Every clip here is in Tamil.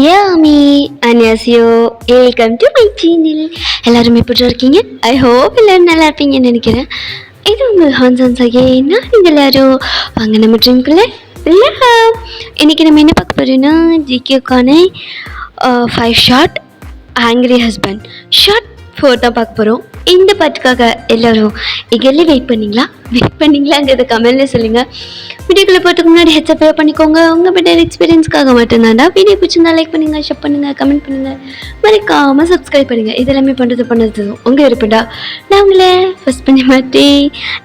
Yami அன்யாசியோ welcome to my channel. எல்லாரும் எப்படி இருக்கீங்க? ஐ ஹோப் எல்லாரும் நல்லா இருப்பீங்கன்னு நினைக்கிறேன். இது உங்கள் ஹான்சன் சகே. நான் நீங்கள் எல்லாரும் வாங்க நம்ம ட்ரீம்குள்ளே இல்லை. இன்றைக்கி நம்ம என்ன பார்க்க போகிறோன்னா ஜிகேக்கான 5 ஷார்ட் ஆங்கிரி ஹஸ்பண்ட் ஷார்ட் 4 தான் பார்க்க போகிறோம். இந்த பாட்டுக்காக எல்லோரும் எங்கெல்ல வெயிட் பண்ணிங்களாங்கிறத கமெண்ட்ல சொல்லுங்கள். வீடியோக்குள்ளே போகிறதுக்கு முன்னாடி ஹெட்ஸ்அப் பண்ணிக்கோங்க. உங்கள் பெட்டர் எக்ஸ்பீரியன்ஸ்க்காக மட்டும்தான்டா. வீடியோ பிடிச்சிருந்தா லைக் பண்ணுங்கள், ஷேர் பண்ணுங்கள், கமெண்ட் பண்ணுங்கள், மறக்காமல் சப்ஸ்கிரைப் பண்ணுங்கள். இதெல்லாமே பண்ணுறது உங்கள் இருப்படா. நான் உங்களை ஃபஸ்ட் பண்ணி மாட்டேன்.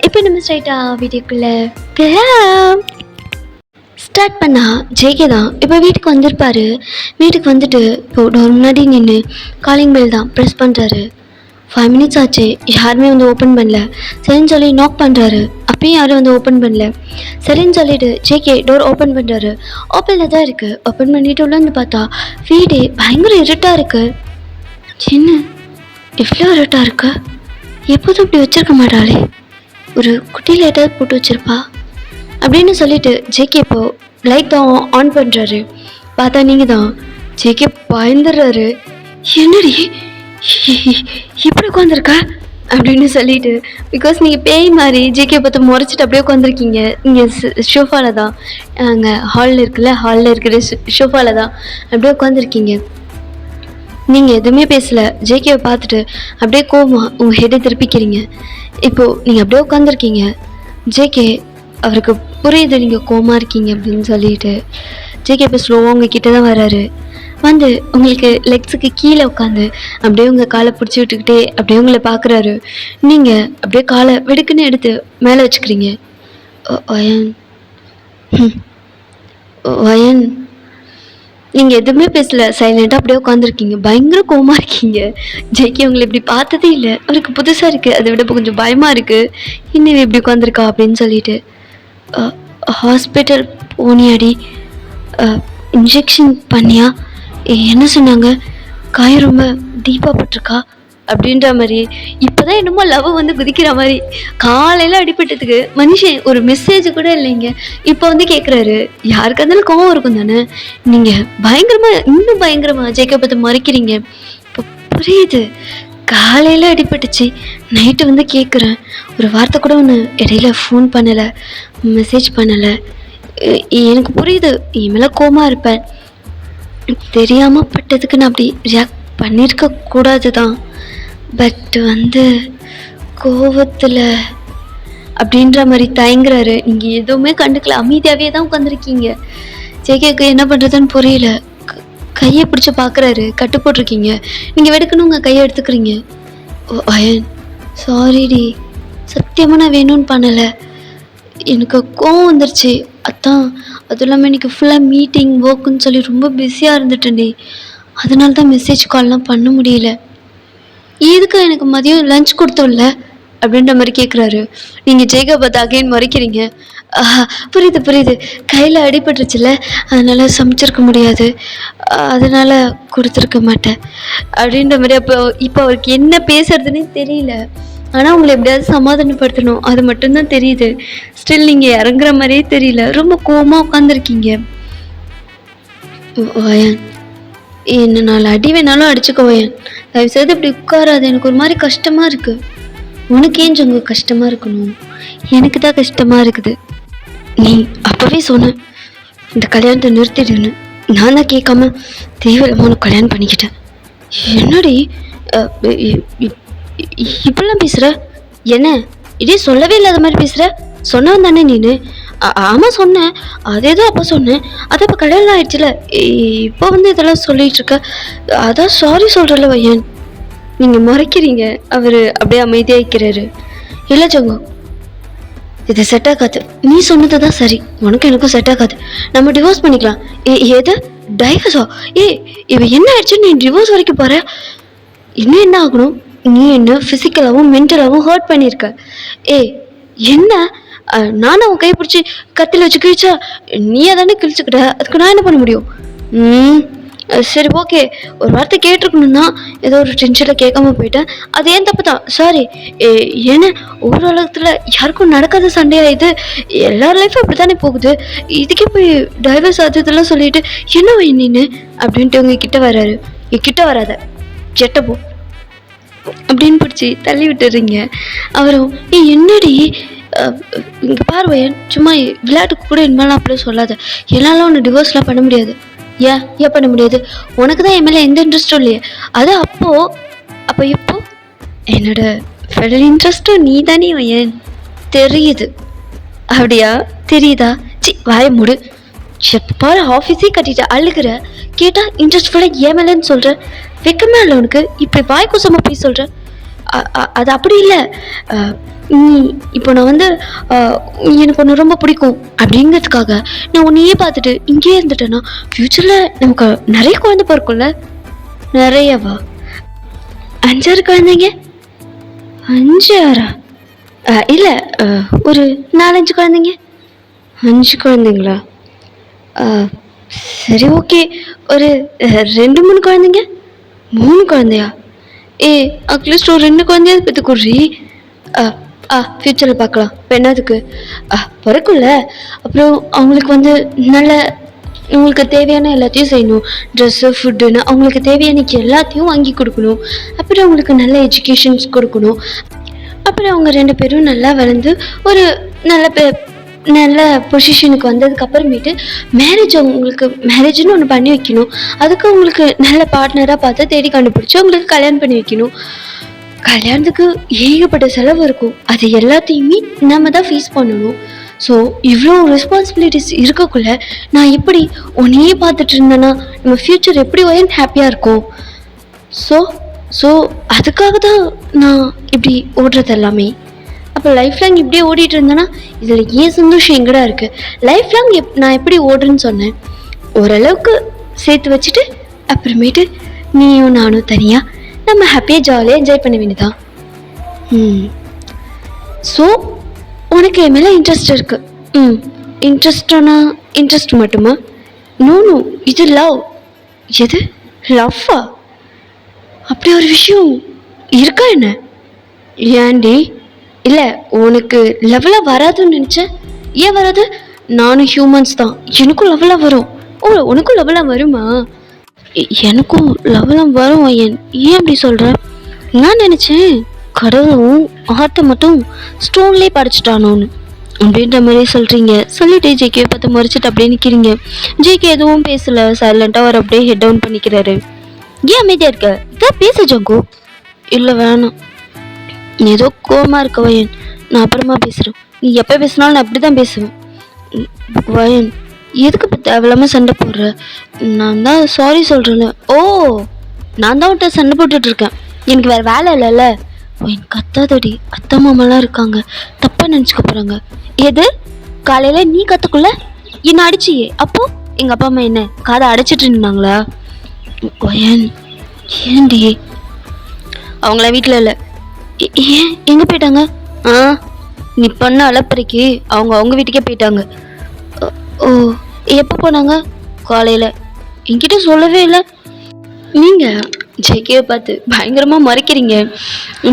இப்போ நம்ம ஸ்ட்ரைட்டாக வீடியோக்குள்ளே ஸ்டார்ட் பண்ணா ஜேகே தான் இப்போ வீட்டுக்கு வந்திருப்பாரு. வீட்டுக்கு வந்துட்டு இப்போ டோர் முன்னாடி நின்று காலிங் பெல் தான் ப்ரெஸ் பண்ணுறாரு. 5 minutes ஆச்சு, யாருமே வந்து ஓப்பன் பண்ணல. சரின்னு சொல்லி நாக் பண்ணுறாரு. அப்பயும் யாரும் வந்து ஓப்பன் பண்ணல. சரின்னு சொல்லிட்டு ஜேகே டோர் ஓப்பன் பண்ணுறாரு. ஓப்பனில் தான் இருக்குது. ஓப்பன் பண்ணிட்டு உள்ள வந்து பார்த்தா வீடு பயங்கர இருட்டாக இருக்குது. சின்ன இவ்வளோ இருட்டாக இருக்கு, எப்போதும் இப்படி வச்சுருக்க மாட்டாளே, ஒரு குட்டி லைட்டாக போட்டு வச்சுருப்பா அப்படின்னு சொல்லிட்டு ஜேகே இப்போ லைட் தான் ஆன் பண்ணுறாரு. பார்த்தா நீங்கள் தான். ஜேகே பயந்துடுறாரு. என்னடி இப்படி உட்காந்துருக்கா அப்படின்னு சொல்லிட்டு, பிகாஸ் நீங்கள் பேய் மாதிரி ஜேகே பார்த்து முறைச்சிட்டு அப்படியே உட்காந்துருக்கீங்க. இங்கே ஷோஃபாவில் தான், அங்கே ஹாலில் இருக்குல்ல, ஹாலில் இருக்கிற ஷோஃபாவில் தான் அப்படியே உட்காந்துருக்கீங்க. நீங்கள் எதுவுமே பேசலை. ஜேகேவை பார்த்துட்டு அப்படியே கோவமா உங்கள் ஹெட்டை திருப்பிக்கிறீங்க. இப்போது நீங்கள் அப்படியே உட்காந்துருக்கீங்க. ஜேகே அவருக்கு புரியுது நீங்கள் கோவமாக இருக்கீங்க அப்படின்னு சொல்லிட்டு ஜேகே இப்போ ஸ்லோவாக உங்கள் கிட்டே தான் வராரு. வந்து உங்களுக்கு லெக்ஸுக்கு கீழே உட்காந்து அப்படியே உங்கள் காலை பிடிச்சி விட்டுக்கிட்டே அப்படியே உங்களை பார்க்குறாரு. நீங்கள் அப்படியே காலை வெடுக்குன்னு எடுத்து மேலே வச்சுக்கிறீங்க. வயன் வயன் நீங்கள் எதுவுமே பேசல, சைலண்ட்டாக அப்படியே உட்காந்துருக்கீங்க. பயங்கர கோவமாக இருக்கீங்க. ஜேகே உங்களை இப்படி பார்த்ததே இல்லை, அவருக்கு புதுசாக இருக்குது. அதை விட இப்போ கொஞ்சம் பயமாக இருக்குது. இன்னும் இப்படி உட்காந்துருக்கா அப்படின்னு சொல்லிட்டு, ஹாஸ்பிட்டல் போனியாடி, இன்ஜெக்ஷன் பண்ணியா, என்ன சொன்னாங்க, காயம் ரொம்ப டீப்பாக பட்டிருக்கா அப்படின்ற மாதிரி இப்போ தான் என்னமோ லவ் வந்து குதிக்கிற மாதிரி. காலையில் அடிபட்டதுக்கு மனுஷன் ஒரு மெசேஜ் கூட இல்லைங்க, இப்போ வந்து கேட்குறாரு. யாருக்கு இருந்தாலும் கோவம் இருக்கும் தானே. நீங்கள் இன்னும் பயங்கரமாக ஜேகே பார்த்து மறைக்கிறீங்க. இப்போ புரியுது, காலையில் அடிபட்டுச்சு, நைட்டு வந்து கேட்குறேன், ஒரு வார்த்தை கூட ஒன்று இடையில ஃபோன் பண்ணலை, மெசேஜ் பண்ணலை. எனக்கு புரியுது என் மேலே கோவமாக இருப்பேன், தெரியாமல் பட்டதுக்கு நான் அப்படி ரியாக்ட் பண்ணியிருக்க கூடாது தான். பட் வந்து கோவத்தில் அப்படின்ற மாதிரி தயங்குறாரு. நீங்கள் எதுவுமே கண்டுக்கல, அமைதியாகவே தான் உட்காந்துருக்கீங்க. ஜேகேக்கு என்ன பண்ணுறதுன்னு புரியல. கையை பிடிச்சி பார்க்குறாரு. கட்டு போட்டிருக்கீங்க. நீங்கள் வெடுக்கணும் உங்கள் கையை எடுத்துக்கிறீங்க. அயன் சாரிடி, சத்தியமாக நான் வேணும்னு பண்ணலை, எனக்கு கோவம் வந்துருச்சு. அதான், அதுவும் இல்லாமல் இன்றைக்கி ஃபுல்லாக மீட்டிங் ஒர்க்குன்னு சொல்லி ரொம்ப பிஸியாக இருந்துட்டேன்டி, அதனால தான் மெசேஜ் கால்லாம் பண்ண முடியல. எதுக்கு எனக்கு மதியம் லஞ்ச் கொடுத்தோம்ல அப்படின்ற மாதிரி கேட்குறாரு. நீங்கள் ஜேகே பார்த்து அகைன் மறைக்கிறீங்க. புரியுது, கையில் அடிபட்டுருச்சுல, அதனால் சமைச்சிருக்க முடியாது, அதனால் கொடுத்துருக்க மாட்டேன் அப்படின்ற மாதிரி. இப்போ அவருக்கு என்ன பேசுறதுன்னே தெரியல. ஆனால் உங்களை எப்படியாவது சமாதானப்படுத்தணும், அது மட்டும்தான் தெரியுது. ஸ்டில் நீங்கள் இறங்குற மாதிரியே தெரியல, ரொம்ப கோவமாக உட்காந்துருக்கீங்க. வயன், என்ன 4 அடி வேணாலும் அடிச்சுக்கோ வயன், தயவுசெய்து இப்படி உட்காராது, எனக்கு ஒரு மாதிரி கஷ்டமாக இருக்குது. உனக்கு ஏன் ஜங்கு கஷ்டமாக இருக்கணும், எனக்கு தான் கஷ்டமாக இருக்குது. நீ அப்போவே சொன்ன இந்த கல்யாணத்தை நிறுத்திடுன்னு, நான் தான் கேட்காம தேவையில்லாம கல்யாணம் பண்ணிக்கிட்டேன். என்னடி இப்பெல்லாம் பேசுகிற, என்ன இதே சொல்லவே இல்லாத மாதிரி பேசுகிற, சொன்னவன் தானே நீனு? ஆமாம் சொன்னேன், அதேதான் அப்போ சொன்னேன், அது இப்போ கல்யாணம் ஆயிடுச்சுல, இப்போ வந்து இதெல்லாம் சொல்லிகிட்டு இருக்க, அதான் சாரி சொல்கிறல்ல வையன். நீங்கள் மறைக்கிறீங்க. அவர் அப்படியே அமைதியாகிக்கிறாரு. இல்லை ஜங்கு, இது செட் ஆகாது, நீ சொன்னது தான் சரி, உனக்கு எனக்கும் செட் ஆகாது, நம்ம டிவோர்ஸ் பண்ணிக்கலாம். எது டைவர்ஸா? இவ என்ன ஆயிடுச்சு, நீ டிவோர்ஸ் வரைக்கும் போகிற? இன்னும் என்ன ஆகணும், நீ என்ன ஃபிசிக்கலாகவும் மென்டலாகவும் ஹர்ட் பண்ணியிருக்க. என்ன நானும் அவன் கையை பிடிச்சி கத்தியில் வச்சு கிழிச்சா, நீ தானே கிழிச்சுக்கிட்ட, அதுக்கு நான் என்ன பண்ண முடியும்? சரி ஓகே, ஒரு வார்த்தை கேட்டிருக்கணும் தான், ஏதோ ஒரு டென்ஷனில் கேட்காம போயிட்டேன். அது ஏன் தப்பு தான், சாரி. ஏன்னா ஒரு உலகத்தில் யாருக்கும் நடக்காத சண்டையா இது? எல்லார் லைஃப்பும் அப்படி தானே போகுது. இதுக்கே போய் டைவர்ஸ் அது இதெல்லாம் சொல்லிட்டு என்ன நீனு அப்படின்ட்டு உங்க கிட்ட வராரு. கிட்ட வராத, கெட்டப்போ அப்படின்னு பிடிச்சி தள்ளி விட்டுறீங்க. அவரும் என்னடி இங்கே பாரு வயன், சும்மா விளையாட்டுக்கு கூட இனிமேலாம் அப்படியே சொல்லாத. என்னால ஒன்று டிவோர்ஸ்லாம் பண்ண முடியாது. ஏன் பண்ண முடியாது? உனக்கு தான் என் மேலே எந்த இன்ட்ரெஸ்ட்டும் இல்லையே. அது அப்போ இப்போ என்னோட ஃபெடரல் இன்ட்ரெஸ்ட்டும் நீ தானே வயன். தெரியுது. அப்படியா? தெரியுதா? வாய மூடு. எப்போ ஆஃபீஸே கட்டிட்ட அழுகிற, கேட்டால் இன்ட்ரெஸ்ட் ஃபுல்லாக ஏன் மேலேன்னு சொல்கிற. வெக்கமே இல்லை உனக்கு? இப்படி வாய் கூசமாக போய் சொல்கிற. அது அப்படி இல்லை. நீ இப்போ நான் வந்து எனக்கு ஒன்று ரொம்ப பிடிக்கும் அப்படிங்கிறதுக்காக நான் உன்னையே பார்த்துட்டு இங்கேயே இருந்துட்டேன்னா ஃப்யூச்சரில் நமக்கு நிறைய குழந்தை பிறக்கும்ல. நிறையவா? 5-6 குழந்தைங்க? 5-6? இல்லை, ஒரு 4-5 குழந்தைங்க. 5 குழந்தைங்களா? சரி ஓகே, ஒரு 2-3 குழந்தைங்க. 3 குழந்தையா? அட்லீஸ்ட் ஒரு 2 குழந்தையாவது பெற்றுக்குறி. ஃப்யூச்சரில் பார்க்கலாம். இப்போ என்னதுக்கு பிறக்கும்ல. அப்புறம் அவங்களுக்கு வந்து நல்ல அவங்களுக்கு தேவையான எல்லாத்தையும் செய்யணும். ட்ரெஸ்ஸு, ஃபுட்டுன்னு அவங்களுக்கு தேவையான எல்லாத்தையும் வாங்கி கொடுக்கணும். அப்புறம் அவங்களுக்கு நல்ல எஜுகேஷன்ஸ் கொடுக்கணும். அப்புறம் அவங்க 2 பேரும் நல்லா வளர்ந்து ஒரு நல்ல பொசிஷனுக்கு வந்ததுக்கப்புறமேட்டு மேரேஜ்னு ஒன்று பண்ணி வைக்கணும். அதுக்கு அவங்களுக்கு நல்ல பார்ட்னராக பார்த்து தேடி கண்டுபிடிச்சி அவங்களுக்கு கல்யாணம் பண்ணி வைக்கணும். கல்யாணத்துக்கு ஏகப்பட்ட செலவு இருக்கும். அது எல்லாத்தையுமே நம்ம தான் ஃபேஸ் பண்ணணும். ஸோ இவ்வளோ ரெஸ்பான்சிபிலிட்டிஸ் இருக்கக்குள்ள நான் எப்படி உன்னையே பார்த்துட்டு இருந்தேன்னா நம்ம ஃப்யூச்சர் எப்படி ஹாப்பியாக இருக்கும். ஸோ அதுக்காக தான் நான் இப்படி ஓடுறது எல்லாமே. அப்போ லைஃப் லாங் இப்படியே ஓடிட்டு இருந்தேன்னா இதில் ஏன் சந்தோஷம் எங்கடா இருக்குது? லைஃப் லாங் நான் எப்படி ஓடுறேன்னு சொன்னேன். ஓரளவுக்கு சேர்த்து வச்சுட்டு அப்புறமேட்டு நீயும் நானும் தனியாக நம்ம ஹாப்பியாக ஜாலியாக என்ஜாய் பண்ண வேண்டியதான். ஸோ உனக்கு என் மேலே இன்ட்ரெஸ்ட் இருக்குது. இன்ட்ரெஸ்டானா இன்ட்ரெஸ்ட் மட்டுமா? நோ, இது லவ். எது லவ்வா? அப்படி ஒரு விஷயம் இருக்கா என்ன? ஏன்டி? இல்லை, உனக்கு லெவலாக வராதுன்னு நினச்சேன். ஏன் வராது? நானும் ஹியூமன்ஸ் தான், எனக்கும் லெவலாக வரும். உனக்கும் லெவலாக வருமா? எனக்கும் லெவலாக வரும். ஏன் அப்படி சொல்கிற? நான் நினச்சேன் கடவுளும் ஆர்த்தை மட்டும் ஸ்டோன்லேயே படைச்சிட்டானோன்னு அப்படின்ற மாதிரி சொல்கிறீங்க. சொல்லிட்டு ஜேகே பார்த்து மறைச்சிட்டு அப்படியே நிற்கிறீங்க. ஜேகே எதுவும் பேசலை, சைலண்ட்டாக அவர் அப்படியே ஹெட் டவுன் பண்ணிக்கிறாரு. ஏன் அமைதியாக இருக்க? இதான் பேச ஜங்கு. இல்லை வேணாம், நீ ஏதோ கோவமாக இருக்க வயன், நான் அப்புறமா பேசுகிறேன். நீ எப்போ பேசினாலும் நான் அப்படி தான் பேசுவேன். வயன், எதுக்கு இப்போ தேவையில்லாமல் சண்டை போடுற? நான் தான் சாரி சொல்கிறேன்ல. நான் தான் விட்ட சண்டை போட்டுட்ருக்கேன், எனக்கு வேறு வேலை இல்லைல்ல. வயன் கத்தாதடி, அத்தை மாமாலாம் இருக்காங்க, தப்பாக நினச்சிக்க போகிறாங்க. எது? காலையில் நீ கற்றுக்குள்ள என்ன அடிச்சியே, அப்போ எங்கள் அப்பா அம்மா என்ன காதை அடைச்சிட்டு இருந்தாங்களா? வயன் ஏன்டி? அவங்களாம் வீட்டில் இல்லை. ஏன் எங்கே போயிட்டாங்க? நீ பண்ண அலப்பறைக்கு அவங்க வீட்டுக்கே போயிட்டாங்க. எப்போ போனாங்க? காலையில். என்கிட்ட சொல்லவே இல்லை. நீங்கள் ஜேகேவை பார்த்து பயங்கரமாக மறைக்கிறீங்க.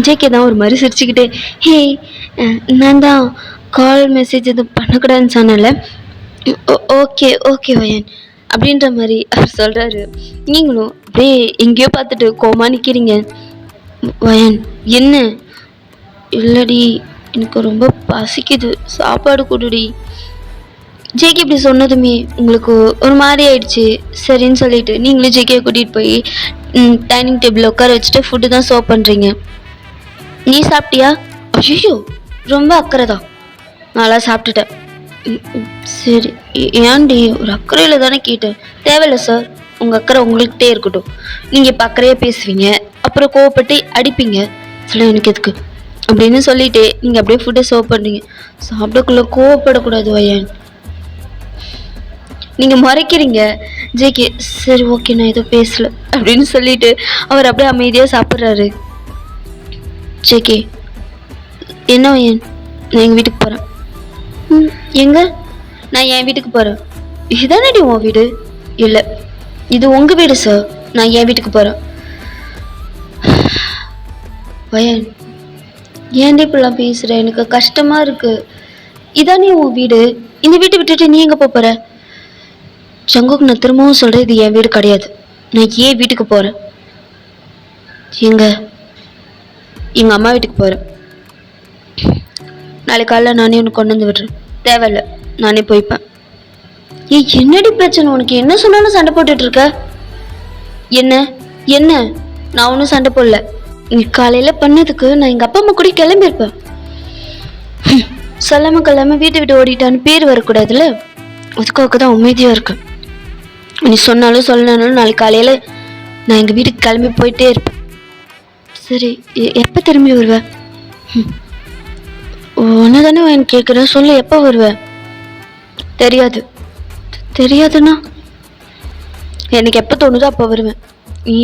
ஜேகே தான் ஒரு மாதிரி சிரிச்சுக்கிட்டே, நான் தான் கால் மெசேஜ் எதுவும் பண்ணக்கூடாதுன்னு சொன்னல. ஓகே வயன் அப்படின்ற மாதிரி அவர் சொல்கிறாரு. நீங்களும் அப்படியே எங்கேயோ பார்த்துட்டு கோமா நிற்கிறீங்க. வயன் என்ன? இல்லடி, எனக்கு ரொம்ப பசிக்குது, சாப்பாடு கொடுடி. ஜேகே இப்படி சொன்னதுமே உங்களுக்கு ஒரு மாதிரி ஆயிடுச்சு. சரின்னு சொல்லிட்டு நீங்களும் ஜேகேயை கூட்டிகிட்டு போய் டைனிங் டேபிளில் உட்கார வச்சுட்டு ஃபுட்டு தான் சர்வ் பண்ணுறீங்க. நீ சாப்பிட்டியா? ஐயோ, ரொம்ப அக்கறை தான். நல்லா சாப்பிட்டுட்டேன். சரி, ஏன்டி? ஒரு அக்கறையில் தானே கேட்டேன். தேவையில்லை சார், உங்கள் அக்கறை உங்கள்கிட்டே இருக்கட்டும். நீங்கள் இப்போ அக்கறையாக பேசுவீங்க, அப்புறம் கோவப்பட்டு அடிப்பீங்க. சொல்ல எனக்கு எதுக்கு அப்படின்னு சொல்லிட்டு நீங்கள் அப்படியே ஃபுட்டை சர்வ் பண்ணுறீங்க. சாப்பிடக்குள்ள கோவப்படக்கூடாது வயன், நீங்கள் மறைக்கிறீங்க. ஜேகே சரி ஓகே, நான் எதுவும் பேசலை அப்படின்னு சொல்லிட்டு அவர் அப்படியே அமைதியாக சாப்பிட்றாரு. ஜேகே என்ன வயன்? நான் எங்கள் வீட்டுக்கு போகிறேன். எங்க? நான் என் வீட்டுக்கு போகிறேன். இதானடி உன் வீடு? இல்லை, இது உங்க வீடு சார், நான் என் வீட்டுக்கு போறேன். வயன், ஏன்டி இப்பெல்லாம் பேசுற? எனக்கு கஷ்டமா இருக்கு. இதானே உன் வீடு, இந்த வீட்டை விட்டுட்டு நீ எங்க போற? சங்குக்கு நான் திரும்பவும் சொல்றேன், இது என் வீடு கிடையாது. நான் ஏன் வீட்டுக்கு போறேன்? எங்க அம்மா வீட்டுக்கு போறேன். நாளைக்கு காலைல நானே உனக்கு கொண்டு வந்து விடுறேன். தேவையில்ல, நானே போய்ப்பேன். என்னடி பிரச்சனை உனக்கு? என்ன சொன்னாலும் சண்டை போட்டுட்டு இருக்க? என்ன என்ன நான் ஒன்றும் சண்டை போடல. நீ காலையில பண்ணதுக்கு நான் எங்க அப்பா அம்மா கூட கிளம்பியிருப்பேன். சொல்லாம கொள்ளாம வீட்டை விட்டு ஓடிட்டான்னு பேர் வரக்கூடாதுல்ல, அதுக்காக தான் அமைதியா இருக்கு. நீ சொன்னாலும் சொல்லனாலும் நாளைக்கு காலையில நான் எங்க வீட்டுக்கு கிளம்பி போயிட்டே இருப்பேன். சரி, எப்ப திரும்பி வருவ? ஒன்னதானே எனக்கு கேட்குறேன், சொல்லு, எப்போ வருவ? தெரியாது. தெரியாதுன்னா எனக்கு எப்போ தோணுதோ அப்போ வருவேன். நீ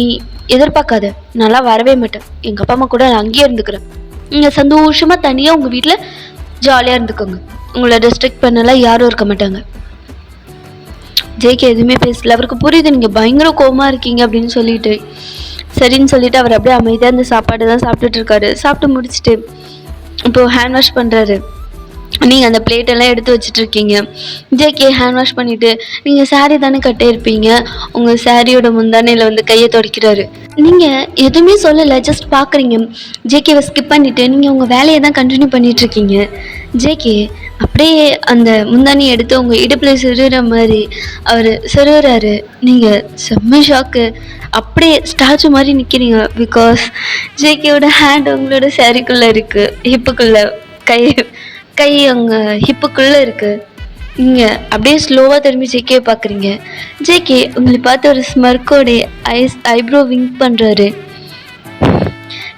எதிர்பார்க்காத, நல்லா வரவே மாட்டேன். எங்கள் அப்பா அம்மா கூட நான் அங்கேயே இருந்துக்கிறேன். நீங்கள் சந்தோஷமாக தனியாக உங்கள் வீட்டில் ஜாலியாக இருந்துக்கோங்க. உங்களை ரெஸ்ட்ரிக்ட் பண்ணலாம் யாரும் இருக்க மாட்டாங்க. ஜேகே எதுவுமே பேசல. அவருக்கு புரியுது நீங்கள் பயங்கர கோவமாக இருக்கீங்க அப்படின்னு சொல்லிட்டு, சரின்னு சொல்லிட்டு அவர் அப்படியே அமைதியாக அந்த சாப்பாடு தான் சாப்பிட்டுட்டு இருக்காரு. சாப்பிட்டு முடிச்சுட்டு இப்போது ஹேண்ட் வாஷ் பண்ணுறாரு. நீங்கள் அந்த பிளேட்டெல்லாம் எடுத்து வச்சுட்டு இருக்கீங்க. ஜேகே ஹேண்ட் வாஷ் பண்ணிவிட்டு, நீங்கள் சாரீ தானே கட்டியிருப்பீங்க, உங்கள் சாரியோட முந்தானையில் வந்து கையை துடைக்கிறாரு. நீங்கள் எதுவுமே சொல்லலை, ஜஸ்ட் பார்க்குறீங்க. ஜேகேவை ஸ்கிப் பண்ணிவிட்டு நீங்கள் உங்கள் வேலையை தான் கண்டினியூ பண்ணிகிட்ருக்கீங்க. ஜேகே அப்படியே அந்த முந்தானியை எடுத்து உங்கள் இடுப்பில் சிறுகிற மாதிரி அவர் சிறுகிறாரு. நீங்கள் செம்ம ஷாக்கு. அப்படியே ஸ்டாச்சு மாதிரி நிற்கிறீங்க. பிகாஸ் ஜேகேவோட ஹேண்ட் உங்களோட சாரிக்குள்ளே இருக்குது, ஹிப்புக்குள்ளே, கை உங்கள் ஹிப்புக்குள்ளே இருக்குது. நீங்கள் அப்படியே ஸ்லோவாக திரும்பி ஜேகே பார்க்குறீங்க. ஜேகே உங்களை பார்த்து ஒரு ஸ்மர்க்கோடைய ஐப்ரோ விங்க் பண்ணுறாரு.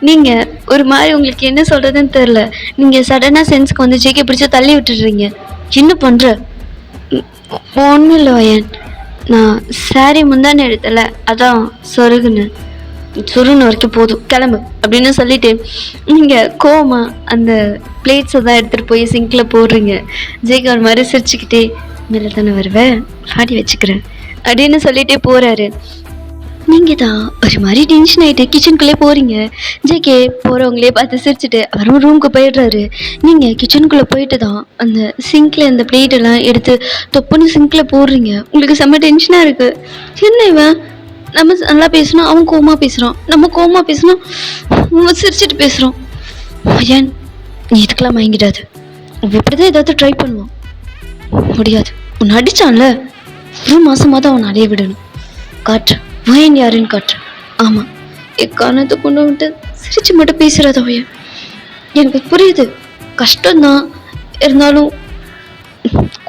நீங்கள் ஒரு மாதிரி உங்களுக்கு என்ன சொல்கிறதுன்னு தெரில. நீங்கள் சடனாக சென்ஸ்க்கு வந்து ஜேகே பிடிச்சி தள்ளி விட்டுடுறீங்க. என்ன பண்ணுற? ஒன்றும் இல்லை வயன், நான் சாரி முந்தானே எடுத்தலை, அதான் சுருன்னு வரைக்கும் போதும், கிளம்பு அப்படின்னு சொல்லிட்டு நீங்கள் கோமா அந்த பிளேட்ஸை தான் எடுத்துகிட்டு போய் சிங்கில் போடுறீங்க. ஜேகே ஒரு மாதிரி சிரிச்சுக்கிட்டே, மேலே தானே வருவேன், ஆடி வச்சுக்கிறேன் அப்படின்னு சொல்லிட்டே போகிறாரு. நீங்கள் தான் ஒரு மாதிரி டென்ஷன் ஆகிட்டு கிச்சனுக்குள்ளே போகிறீங்க. ஜேகே போகிறவங்களே பார்த்து சிரிச்சுட்டு அவரும் ரூமுக்கு போயிடுறாரு. நீங்கள் கிச்சனுக்குள்ளே போயிட்டு தான் அந்த சிங்கில் அந்த பிளேட்டெல்லாம் எடுத்து தொப்புன்னு சிங்கில் போடுறீங்க. உங்களுக்கு செம்ம டென்ஷனாக இருக்குது. என்ன இவன், நம்ம நல்லா பேசுகிறோம், அவன் கோவமாக பேசுகிறான், நம்ம கோவமாக பேசுகிறோம், நம்ம சிரிச்சுட்டு பேசுகிறோம். ஏன் நீ இதுக்கெல்லாம் மயங்கிடாது. அவன் இப்படி தான் ஏதாவது ட்ரை பண்ணுவான். முடியாது, உன்னை அடித்தான்ல, ஒரு மாதமாக தான் அவனை அடைய விடணும். காட்டுறேன் வயன் யாருன்னு காட்டுறேன். ஆமாம், எக்காரணத்தை கொண்டு வந்துட்டு சிரிச்சு மட்டும் பேசுகிறத வயன். எனக்கு புரியுது, கஷ்டம்தான், இருந்தாலும்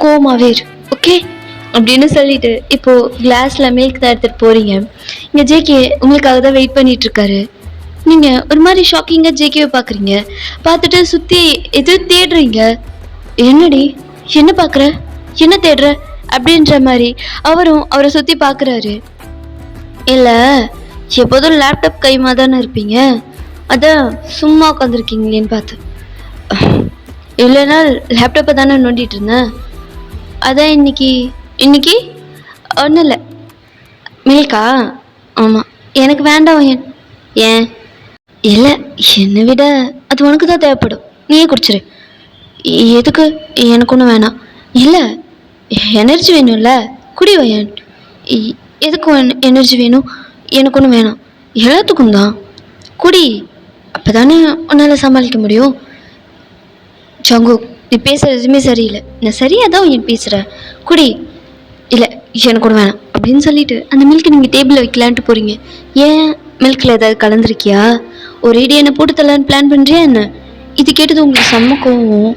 கோவமாகவே இரு, ஓகே அப்படின்னு சொல்லிட்டு இப்போது கிளாஸில் மில்க் தான் எடுத்துகிட்டு போகிறீங்க. இங்கே ஜேகே உங்களுக்காக தான் வெயிட் பண்ணிகிட்ருக்காரு. நீங்கள் ஒரு மாதிரி ஷாக்கிங்காக ஜேகேவை பார்க்குறீங்க. பார்த்துட்டு சுற்றி எது தேடுறீங்க. என்னடி, என்ன பார்க்குற, என்ன தேடுற அப்படின்ற மாதிரி அவரும் அவரை சுற்றி பார்க்குறாரு. இல்லை, எப்போதும் லேப்டாப் கைமா தானே இருப்பீங்க, அதான் சும்மா உட்காந்துருக்கீங்களேன்னு பார்த்தேன். இல்லைன்னா லேப்டாப்பை தானே நோண்டிகிட்டு இருந்தேன், அதான் இன்னைக்கு ஒன்றும் இல்லை. மில்கா? ஆமாம், எனக்கு வேண்டாம் ஏன். ஏன் இல்லை, என்னை விட அது உனக்கு தான் தேவைப்படும், நீயே குடிச்சிரு. எதுக்கு? எனக்கு ஒன்றும் வேணாம். இல்லை, எனர்ஜி வேணும்ல, குடி வயன். எதுக்கு எனர்ஜி வேணும்? எனக்கு ஒன்றும் வேணாம், எல்லாத்துக்கும் தான் குடி, அப்போ தானே உன்னால் சமாளிக்க முடியும். சங்கு, நீ பேசுகிற எதுவுமே சரியில்லை. நான் சரியாக தான் என் பேசுகிறேன், குடி. இல்லை, எனக்கு ஒன்று வேணாம் அப்படின்னு சொல்லிட்டு அந்த மில்க் நீங்கள் டேபிளில் வைக்கலான்ட்டு போகிறீங்க. ஏன், மில்கில் ஏதாவது கலந்துருக்கியா? ஒரேடி என்னை போட்டு தரலான்னு பிளான் பண்ணுறியா என்ன? இது கேட்டது உங்களுக்கு செம்ம கோவம்.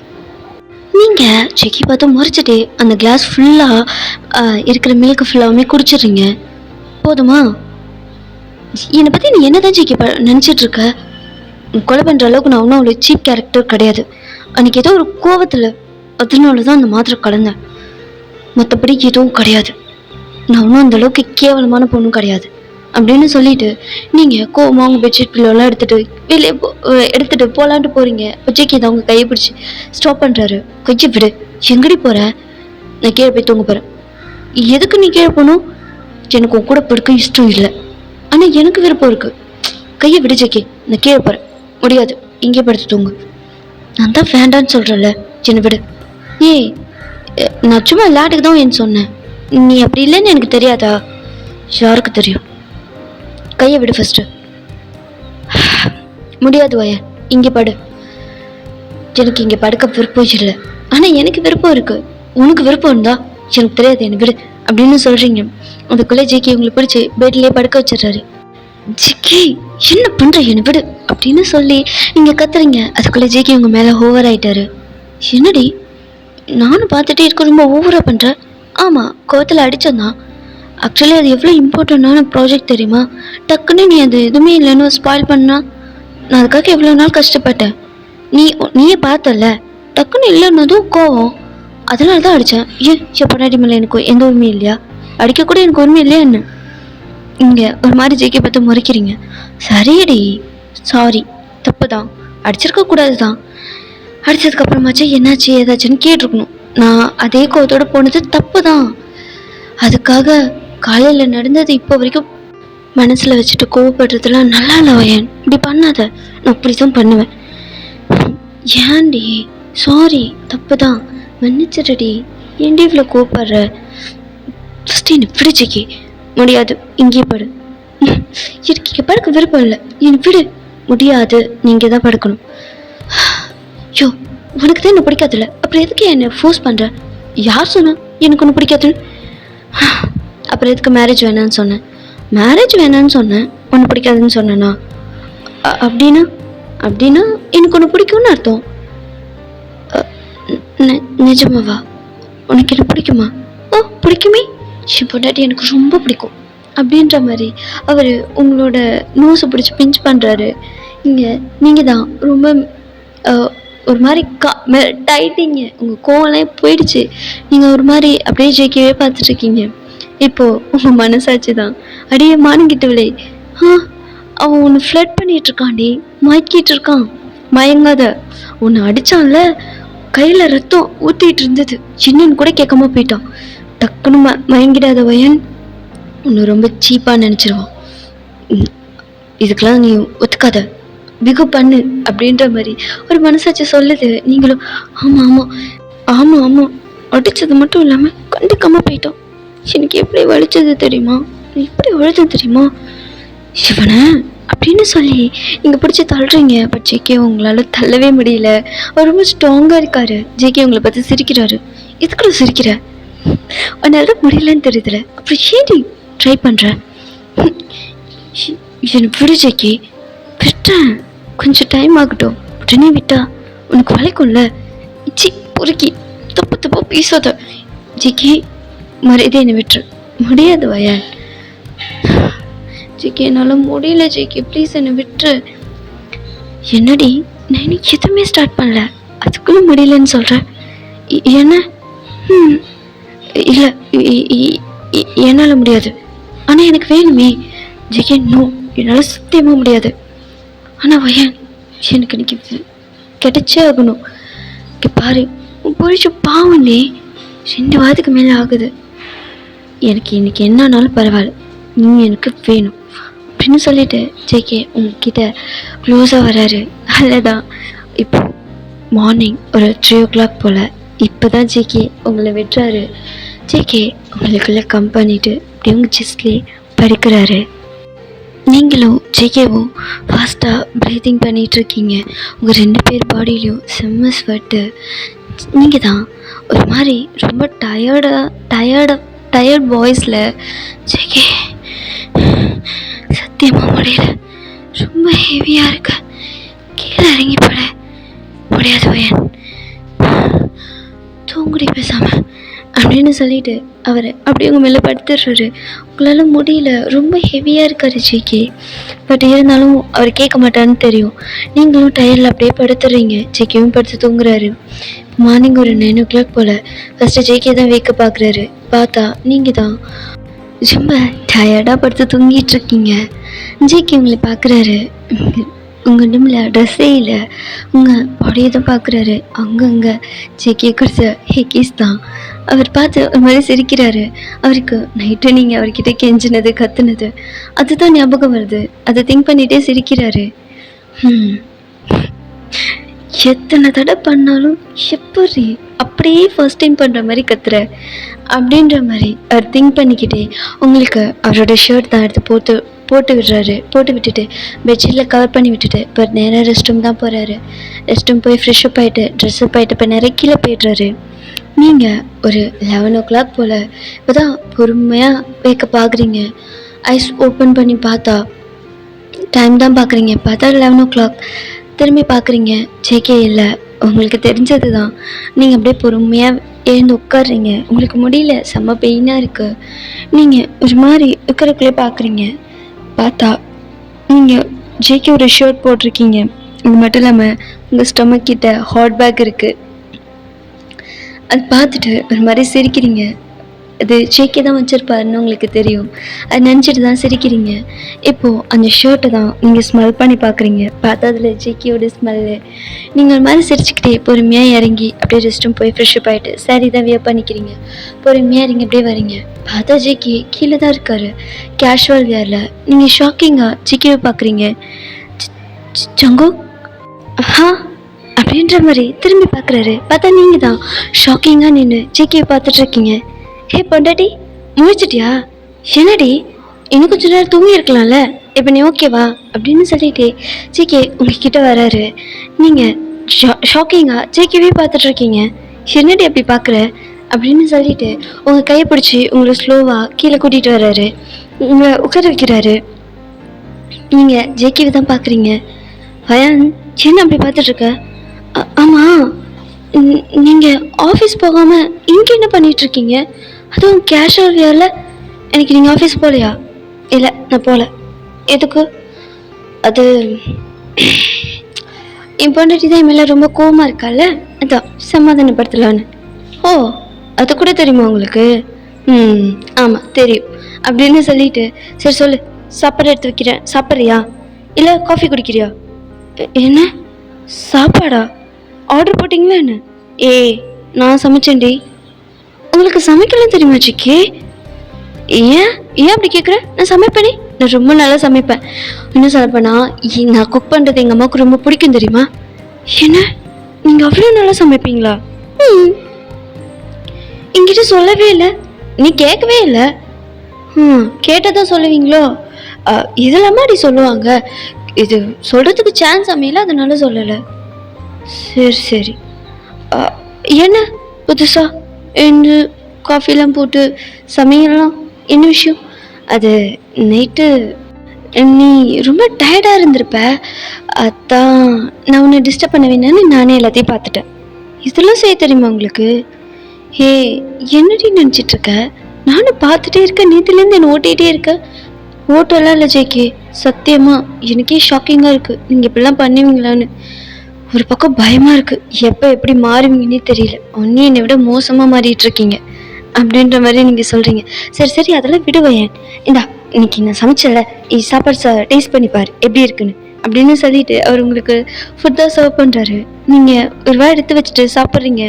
நீங்கள் செக்கி பார்த்து முறைச்சிட்டு அந்த கிளாஸ் ஃபுல்லாக இருக்கிற மில்க் ஃபுல்லாகவுமே குடிச்சிடுறீங்க. போதுமா? என்னை பற்றி நீ என்ன தான் செக்கி நினச்சிட்ருக்க? கொலை பண்ணுற அளவுக்கு நான் ஒன்றும் அவ்வளோ சீப் கேரக்டர் கிடையாது. அன்றைக்கி ஏதோ ஒரு கோவத்தில் அதனால தான் அந்த மாத்திரை கலந்தேன், மற்றபடி எதுவும் கிடையாது. நான் ஒன்றும் அந்தளவுக்கு கேவலமான பொண்ணும் கிடையாது அப்படின்னு சொல்லிட்டு நீங்கள் கோவமாக உங்கள் பெட்ஷீட் பில்லோலாம் எடுத்துகிட்டு போகலான்ட்டு போகிறீங்க. ஜேகே தான் உங்கள் கையை பிடிச்சி ஸ்டாப் பண்ணுறாரு. கையை விடு, எங்கடி போகிற? நான் கீழே போய் தூங்க போகிறேன். எதுக்கு நீ கீழே போகணும்? எனக்கு உன் கூட படுக்க இஷ்டம் இல்லை. ஆனால் எனக்கு விருப்பம் இருக்குது. கையை விடு ஜேகே, நான் கீழே போகிறேன். முடியாது, இங்கே படுத்து தூங்கு. நான் தான் வேண்டான்னு சொல்கிறேன்ல, என்னை விடு. ஏய், நான் சும்மா விளையாட்டுக்கு தான் ஏன்னு சொன்னேன். நீ அப்படி இல்லைன்னு எனக்கு தெரியாதா? யாருக்கு தெரியும்? கையை விடு ஃபஸ்ட்டு. முடியாது வயன், இங்கே படு. எனக்கு இங்கே படுக்க விருப்பம் இல்லை. ஆனால் எனக்கு விருப்பம் இருக்குது. உனக்கு விருப்பம் இருந்தா எனக்கு தெரியாது, என்னை விடு அப்படின்னு சொல்கிறீங்க. அதுக்குள்ளே ஜேகே உங்களை பிடிச்சி பெட்லேயே படுக்க வச்சிடுறாரு. ஜேகே, என்ன பண்ணுற, என்னை விடு அப்படின்னு சொல்லி நீங்கள் கத்துறீங்க. அதுக்குள்ளே ஜேகே உங்கள் மேலே ஓவர் ஆகிட்டாரு. என்னடி, நானும் பார்த்துட்டே இருக்க ரொம்ப ஓவராக பண்ணுறேன். ஆமாம், கோவத்தில் அடித்ததான். ஆக்சுவலி அது எவ்வளோ இம்பார்ட்டண்டான ப்ராஜெக்ட் தெரியுமா? டக்குன்னு நீ அது எதுவுமே இல்லைன்னு ஸ்பாயில் பண்ணா நான் அதுக்காக எவ்வளோ நாள் கஷ்டப்பட்டேன். நீயே பார்த்தல, டக்குன்னு இல்லைன்னதும் கோவம், அதனால தான் அடித்தேன். ஏன் பொண்டாட்டி மேலே எனக்கு எந்த உரிமையும் இல்லையா? அடிக்கக்கூட எனக்கு உரிமை இல்லையா என்ன? இங்கே ஒரு மாதிரி ஜேகே பார்த்து முறைக்கிறீங்க. சரியடி, சாரி, தப்பு தான், அடிச்சிருக்க கூடாது தான். அடித்ததுக்கப்புறமாச்சு என்னாச்சு ஏதாச்சுன்னு கேட்டிருக்கணும். நான் அதே கோவத்தோடு போனது தப்பு தான். அதுக்காக காலையில் நடந்தது இப்போ வரைக்கும் மனசில் வச்சுட்டு கோவப்படுறதுலாம் நல்லா இல்லை வயன். இப்படி பண்ணாத, நான் அப்படி தான் பண்ணுவேன். ஏன்டி? சாரி, தப்பு தான், மன்னிச்சிடடி. ஏன்டி இவ்வளோ கோவப்படுற? ஃபஸ்ட்டு என்னை பிடிச்சிக்கி. முடியாது, இங்கே படு. எனக்கு இங்கே படுக்க விருப்பம் இல்லை, என்னை விடு. முடியாது, நீங்கள் தான் படுக்கணும். ஐயோ, உனக்கு தான் என்ன பிடிக்காதுல்ல, அப்புறம் எதுக்கு என்னை ஃபோர்ஸ் பண்ணுற? யார் சொன்னா எனக்கு ஒன்று பிடிக்காதுன்னு? அப்புறம் எதுக்கு மேரேஜ் வேணான்னு சொன்னேன்? மேரேஜ் வேணான்னு சொன்னேன், ஒன்று பிடிக்காதுன்னு சொன்னேன்னா? அப்படின்னா அப்படின்னா எனக்கு ஒன்று பிடிக்கும்னு அர்த்தம். நிஜமாவா? உனக்கு என்ன பிடிக்குமா? ஓ, பிடிக்குமே. பொண்டாட்டி எனக்கு ரொம்ப பிடிக்கும் அப்படின்ற மாதிரி அவர் உங்களோட நோஸை பிடிச்சி பிஞ்ச் பண்ணுறாரு. நீங்கள் தான் ரொம்ப ஒரு மாதிரி டைட்டிங்க. உங்கள் கோவம்லாம் போயிடுச்சு. நீங்கள் ஒரு மாதிரி அப்படியே ஜேகேவே பார்த்துட்ருக்கீங்க. இப்போது உங்கள் மனசாட்சி தான் அடியே மானங்கிட்டவில்லை. அவன் உன்னை ஃப்ளட் பண்ணிகிட்ருக்காண்டி, மயக்கிட்டு இருக்கான். மயங்காத, உன்னை அடித்தான்ல, கையில் ரத்தம் ஊற்றிட்டு இருந்தது, சின்னன்னு கூட கேட்காம போயிட்டான். டக்குன்னு மயங்கிடாத வயன், உன்னை ரொம்ப சீப்பாக நினச்சிருவான். இதுக்கெல்லாம் நீ ஒத்துக்காத, பிகு பண்ணு அப்படின்ற மாதிரி ஒரு மனசாட்சி சொல்லுது. நீங்களும் ஆமாம் ஆமாம் ஆமாம் ஆமாம் அடித்தது மட்டும் இல்லாமல் கண்டுக்காமல் போயிட்டோம். எனக்கு எப்படி வலிச்சது தெரியுமா? எப்படி வலிச்சது தெரியுமா? சிவனை அப்படின்னு சொல்லி நீங்கள் பிடிச்சி தள்ளுறீங்க. பட் ஜேகே உங்களால் தள்ளவே முடியல. அவர் ரொம்ப ஸ்ட்ராங்காக இருக்காரு. ஜேகே உங்களை பார்த்து சிரிக்கிறாரு. இதுக்குள்ள சிரிக்கிற? உன்னால முடியலன்னு தெரியுதுல, அப்புறம் ஏடி ட்ரை பண்ணுற? எனக்கு விடு ஜேகே, விட்டேன், கொஞ்சம் டைம் ஆகட்டும். உடனே விட்டா உனக்கு வளைக்கும்ல. சி பொறுக்கி, தப்பு தப்பாக பேசாத ஜேகே. மரியாதை என்னை விட்டுரு. முடியாது வயன். ஜேகே, என்னால் முடியல ஜேகே, ப்ளீஸ் என்னை விட்டுரு. என்னடி, நான் இன்னும் எதுவுமே ஸ்டார்ட் பண்ணல, அதுக்குள்ளே முடியலன்னு சொல்கிறேன். என்ன? இல்லை, என்னால் முடியாது. ஆனால் எனக்கு வேணுமே ஜேகே. நோ, என்னால் சத்தியமாக முடியாது. ஆனால் வயன், எனக்கு இன்னைக்கு கிடைச்சே ஆகணும். இங்கே பாரு, உன் பொழிச்ச பாவனே 2 வாரத்துக்கு மேலே ஆகுது. எனக்கு இன்னைக்கு என்னன்னாலும் பரவாயில்ல, நீ எனக்கு வேணும் அப்படின்னு சொல்லிட்டு ஜேகே உங்ககிட்ட க்ளோஸாக வராரு. நல்லதான். இப்போ மார்னிங் ஒரு 3 o'clock போல் இப்போ தான் ஜேகே உங்களை வெட்டுறாரு. ஜேகே உங்களுக்குள்ளே கம் பண்ணிவிட்டு இப்படி உங்கள் செஸ்ட்லேயே படுக்கிறாரு. நீங்களும் ஜேகேவும் ஃபாஸ்ட்டாக ப்ரீத்திங் பண்ணிகிட்ருக்கீங்க. உங்கள் 2 பேர் பாடியிலையும் செம்ம ஸ்வெட்டு. நீங்கள் தான் ஒரு மாதிரி ரொம்ப டயர்ட் வாய்ஸில் ஜேகே, சத்தியமாக முடியல, ரொம்ப ஹெவியாக இருக்கு, கீழே இறங்கி பட முடியாது வயன், தூங்குடி பேசாமல் அப்படின்னு சொல்லிட்டு அவர் அப்படியே உங்கள் மேலே படுத்துடுறாரு. உங்களால் முடியல, ரொம்ப ஹெவியாக இருக்கார் ஜேகே. பட் இருந்தாலும் அவர் கேட்க மாட்டான்னு தெரியும். நீங்களும் டயரில் அப்படியே படுத்துடுறீங்க. ஜேகேவும் படுத்து தூங்குறாரு. மார்னிங் ஒரு 9 o'clock போல் ஃபஸ்ட்டு ஜேகே தான் வேக்க பார்க்குறாரு. பார்த்தா நீங்கள் தான் ரொம்ப டயர்டாக படுத்து தூங்கிட்டு இருக்கீங்க. ஜேகே உங்களை பார்க்குறாரு. உங்கள் இடம்ல ட்ரெஸ்ஸே இல்லை, உங்கள் பாடியை தான் பார்க்குறாரு. அங்கங்கே ஜேகே குடிச்ச ஹெக்கீஸ் தான். அவர் பார்த்து ஒரு மாதிரி சிரிக்கிறாரு. அவருக்கு நைட்டு நீங்கள் அவர்கிட்ட கெஞ்சினது கத்துனது அதுதான் ஞாபகம் வருது. அதை திங்க் பண்ணிகிட்டே சிரிக்கிறாரு. ம் எத்தனை தடவை பண்ணாலும் எப்படி அப்படியே ஃபர்ஸ்ட் டைம் பண்ணுற மாதிரி கத்துற அப்படின்ற மாதிரி அவர் திங்க் பண்ணிக்கிட்டே உங்களுக்கு அவரோட ஷர்ட் தான் எடுத்து போட்டு விடுறாரு. போட்டு விட்டுட்டு பெட்ஷீட்டில் கவர் பண்ணி விட்டுட்டு இப்போ நேராக ரெஸ்ட் ரூம் தான் போகிறாரு. ரெஸ்ட் ரூம் போய் ஃப்ரெஷ்அப் ஆகிட்டு ட்ரெஸ்அப் ஆகிட்டு இப்போ நிறைய கீழே போய்ட்றாரு. நீங்கள் ஒரு 11 o'clock போல் இப்போ தான் பொறுமையாக வேக்கப் ஆகுறீங்க. ஐஸ் ஓப்பன் பண்ணி பார்த்தா டைம் தான் பார்க்குறீங்க. பார்த்தா 11 o'clock. திரும்பி பார்க்குறீங்க, ஜேகே இல்லை. உங்களுக்கு தெரிஞ்சது தான். நீங்கள் அப்படியே பொறுமையாக எழுந்து உட்காடுறீங்க. உங்களுக்கு முடியல, செம்ம பெயினாக இருக்குது. நீங்கள் ஒரு மாதிரி உட்காரக்குள்ளே பார்க்குறீங்க. பார்த்தா நீங்கள் ஜேகேவோட ஷர்ட் போட்டிருக்கீங்க. இது மட்டும் இல்லாமல் உங்கள் ஸ்டொமக் கிட்ட ஹாட் பேக் இருக்குது. அது பார்த்துட்டு ஒரு மாதிரி சிரிக்கிறீங்க. அது ஜேகே தான் வச்சுருப்பாருன்னு உங்களுக்கு தெரியும். அது நினச்சிட்டு தான் சிரிக்கிறீங்க. இப்போது அந்த ஷர்ட்டை தான் நீங்கள் ஸ்மெல் பண்ணி பார்க்குறீங்க. பார்த்தா அதில் ஜேகேயோட ஸ்மெல்லு. நீங்கள் ஒரு மாதிரி சிரிச்சுக்கிட்டே பொறுமையாக இறங்கி அப்படியே ரெஸ்ட் ரூம் போய் ஃப்ரெஷ்அப் ஆகிட்டு சாரி தான் வியர் பண்ணிக்கிறீங்க. பொறுமையாக இறங்கி அப்படியே வரீங்க. பார்த்தா ஜேகே கீழே தான் இருக்காரு, கேஷுவல் வியரில். நீங்கள் ஷாக்கிங்காக ஜேகேவை பார்க்குறீங்க. ஜங்கு அப்படின்ற மாதிரி திரும்பி பார்க்குறாரு. பார்த்தா நீங்கள் தான் ஷாக்கிங்காக நின்று ஜேகேவை பார்த்துட்ருக்கீங்க. ஹே பொண்டாட்டி, முழிச்சிட்டியா? என்னடி இன்னும் கொஞ்சம் நேரம் தூங்கி இருக்கலாம்ல, இப்போ நீ ஓகேவா அப்படின்னு சொல்லிட்டு ஜேகே உங்ககிட்ட வராரு. நீங்கள் ஷாக்கிங்காக ஜேகேவே பார்த்துட்ருக்கீங்க. என்னடி அப்படி பார்க்குற அப்படின்னு சொல்லிட்டு உங்கள் கையை பிடிச்சி உங்களை ஸ்லோவாக கீழே கூட்டிகிட்டு வர்றாரு. உங்களை உட்கார வைக்கிறாரு. நீங்கள் ஜேகேவை தான் பார்க்குறீங்க. வயன் என்ன அப்படி பார்த்துட்ருக்க? ஆமாம், நீங்கள் ஆஃபீஸ் போகாமல் இங்கே என்ன பண்ணிகிட்ருக்கீங்க? அதுவும் கேஷுவல் வியரில். எனக்கு நீங்கள் ஆஃபீஸ் போகலையா? இல்லை, நான் போகல. எதுக்கு? அது என் பொண்டாட்டி தான் என் மேலே ரொம்ப கோவமாக இருக்கால, அதான் சமாதானப்படுத்தலான்னு. ஓ, அது கூட தெரியுமா உங்களுக்கு? ஆமாம் தெரியும் அப்படின்னு சொல்லிட்டு சரி சொல்லு, சாப்பாடு எடுத்து வைக்கிறேன், சாப்பிட்றியா இல்லை காஃபி குடிக்கிறியா? என்ன சாப்பாடா? ஆர்டர் போட்டிங்களா என்ன? நான் சமைச்சேன்டி. உங்களுக்கு சமைக்கலாம் தெரியுமா ஜிக்கே? ஏன் அப்படி கேட்குற? நான் சமைப்பேனே, நான் ரொம்ப நல்லா சமைப்பேன். இன்னும் சொல்லப்போனா நான் குக் பண்ணுறது எங்கள் அம்மாவுக்கு ரொம்ப பிடிக்கும் தெரியுமா? என்ன நீங்கள் அவ்வளோ நல்லா சமைப்பீங்களா? என்கிட்ட சொல்லவே இல்லை, நீ கேட்கவே இல்லை. கேட்டதான் சொல்லுவீங்களோ? இதெல்லாமா அப்படி சொல்லுவாங்க, இது சொல்கிறதுக்கு சான்ஸ் அமையல, அதனால சொல்லலை. சரி என்ன புதுசா என்று காஃபிலாம் போட்டு சமையலாம் என்ன விஷயம்? அது நைட்டு நீ ரொம்ப டயர்டாக இருந்திருப்ப, அதான் நான் உன்னை டிஸ்டர்ப் பண்ண வேணான்னு நானே எல்லாத்தையும் பார்த்துட்டேன். இதெல்லாம் செய்ய தெரியுமா உங்களுக்கு? என்னடி நினச்சிட்ருக்க? நானும் பார்த்துட்டே இருக்கேன், நேற்றுலேருந்து என்னை ஓட்டிகிட்டே இருக்கேன். ஓட்டெல்லாம் இல்லை ஜேகே, சத்தியமாக எனக்கே ஷாக்கிங்காக இருக்குது நீங்கள் இப்படிலாம் பண்ணுவீங்களான்னு. ஒரு பக்கம் பயமாக இருக்குது, எப்போ எப்படி மாறுவீங்கன்னே தெரியல. ஒன்றும் என்னை விட மோசமாக மாறிட்டுருக்கீங்க அப்படின்ற மாதிரி நீங்கள் சொல்கிறீங்க. சரி அதெல்லாம் விடுவேன். இந்தா இன்னைக்கு நான் சமைச்சல, சாப்பாடு டேஸ்ட் பண்ணிப்பார் எப்படி இருக்குன்னு அப்படின்னு சொல்லிட்டு அவர் உங்களுக்கு ஃபுட்டாக சர்வ் பண்ணுறாரு. நீங்கள் ஒரு வாய் எடுத்து வச்சுட்டு சாப்பிட்றீங்க.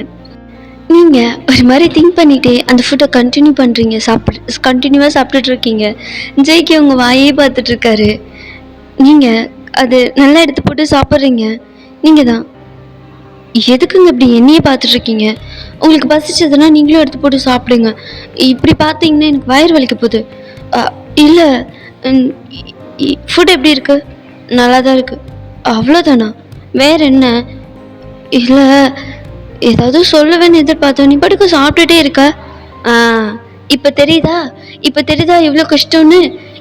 நீங்கள் ஒரு மாதிரி திங்க் பண்ணிகிட்டே அந்த ஃபுட்டை கண்டினியூ பண்ணுறீங்க, கண்டினியூவாக சாப்பிட்டுட்ருக்கீங்க. ஜெய்கே உங்கள் வாயே பார்த்துட்ருக்காரு. நீங்கள் அது நல்லா எடுத்து போட்டு சாப்பிட்றீங்க. நீங்கள் தான் எதுக்குங்க இப்படி என்னையே பார்த்துட்ருக்கீங்க? உங்களுக்கு பசிச்சதுன்னா நீங்களும் எடுத்து போட்டு சாப்பிடுங்க. இப்படி பார்த்தீங்கன்னா எனக்கு வயிறு வலிக்க போகுது. இல்லை, ஃபுட் எப்படி இருக்குது? நல்லா தான் இருக்குது, அவ்வளோதானா? வேற என்ன? இல்லை, ஏதாவது சொல்லுவேன்னு எதிர்பார்த்தோம், நீ பாட்டுக்கு சாப்பிட்டுட்டே இருக்க. இப்போ தெரியுதா எவ்வளோ கஷ்டம்னு?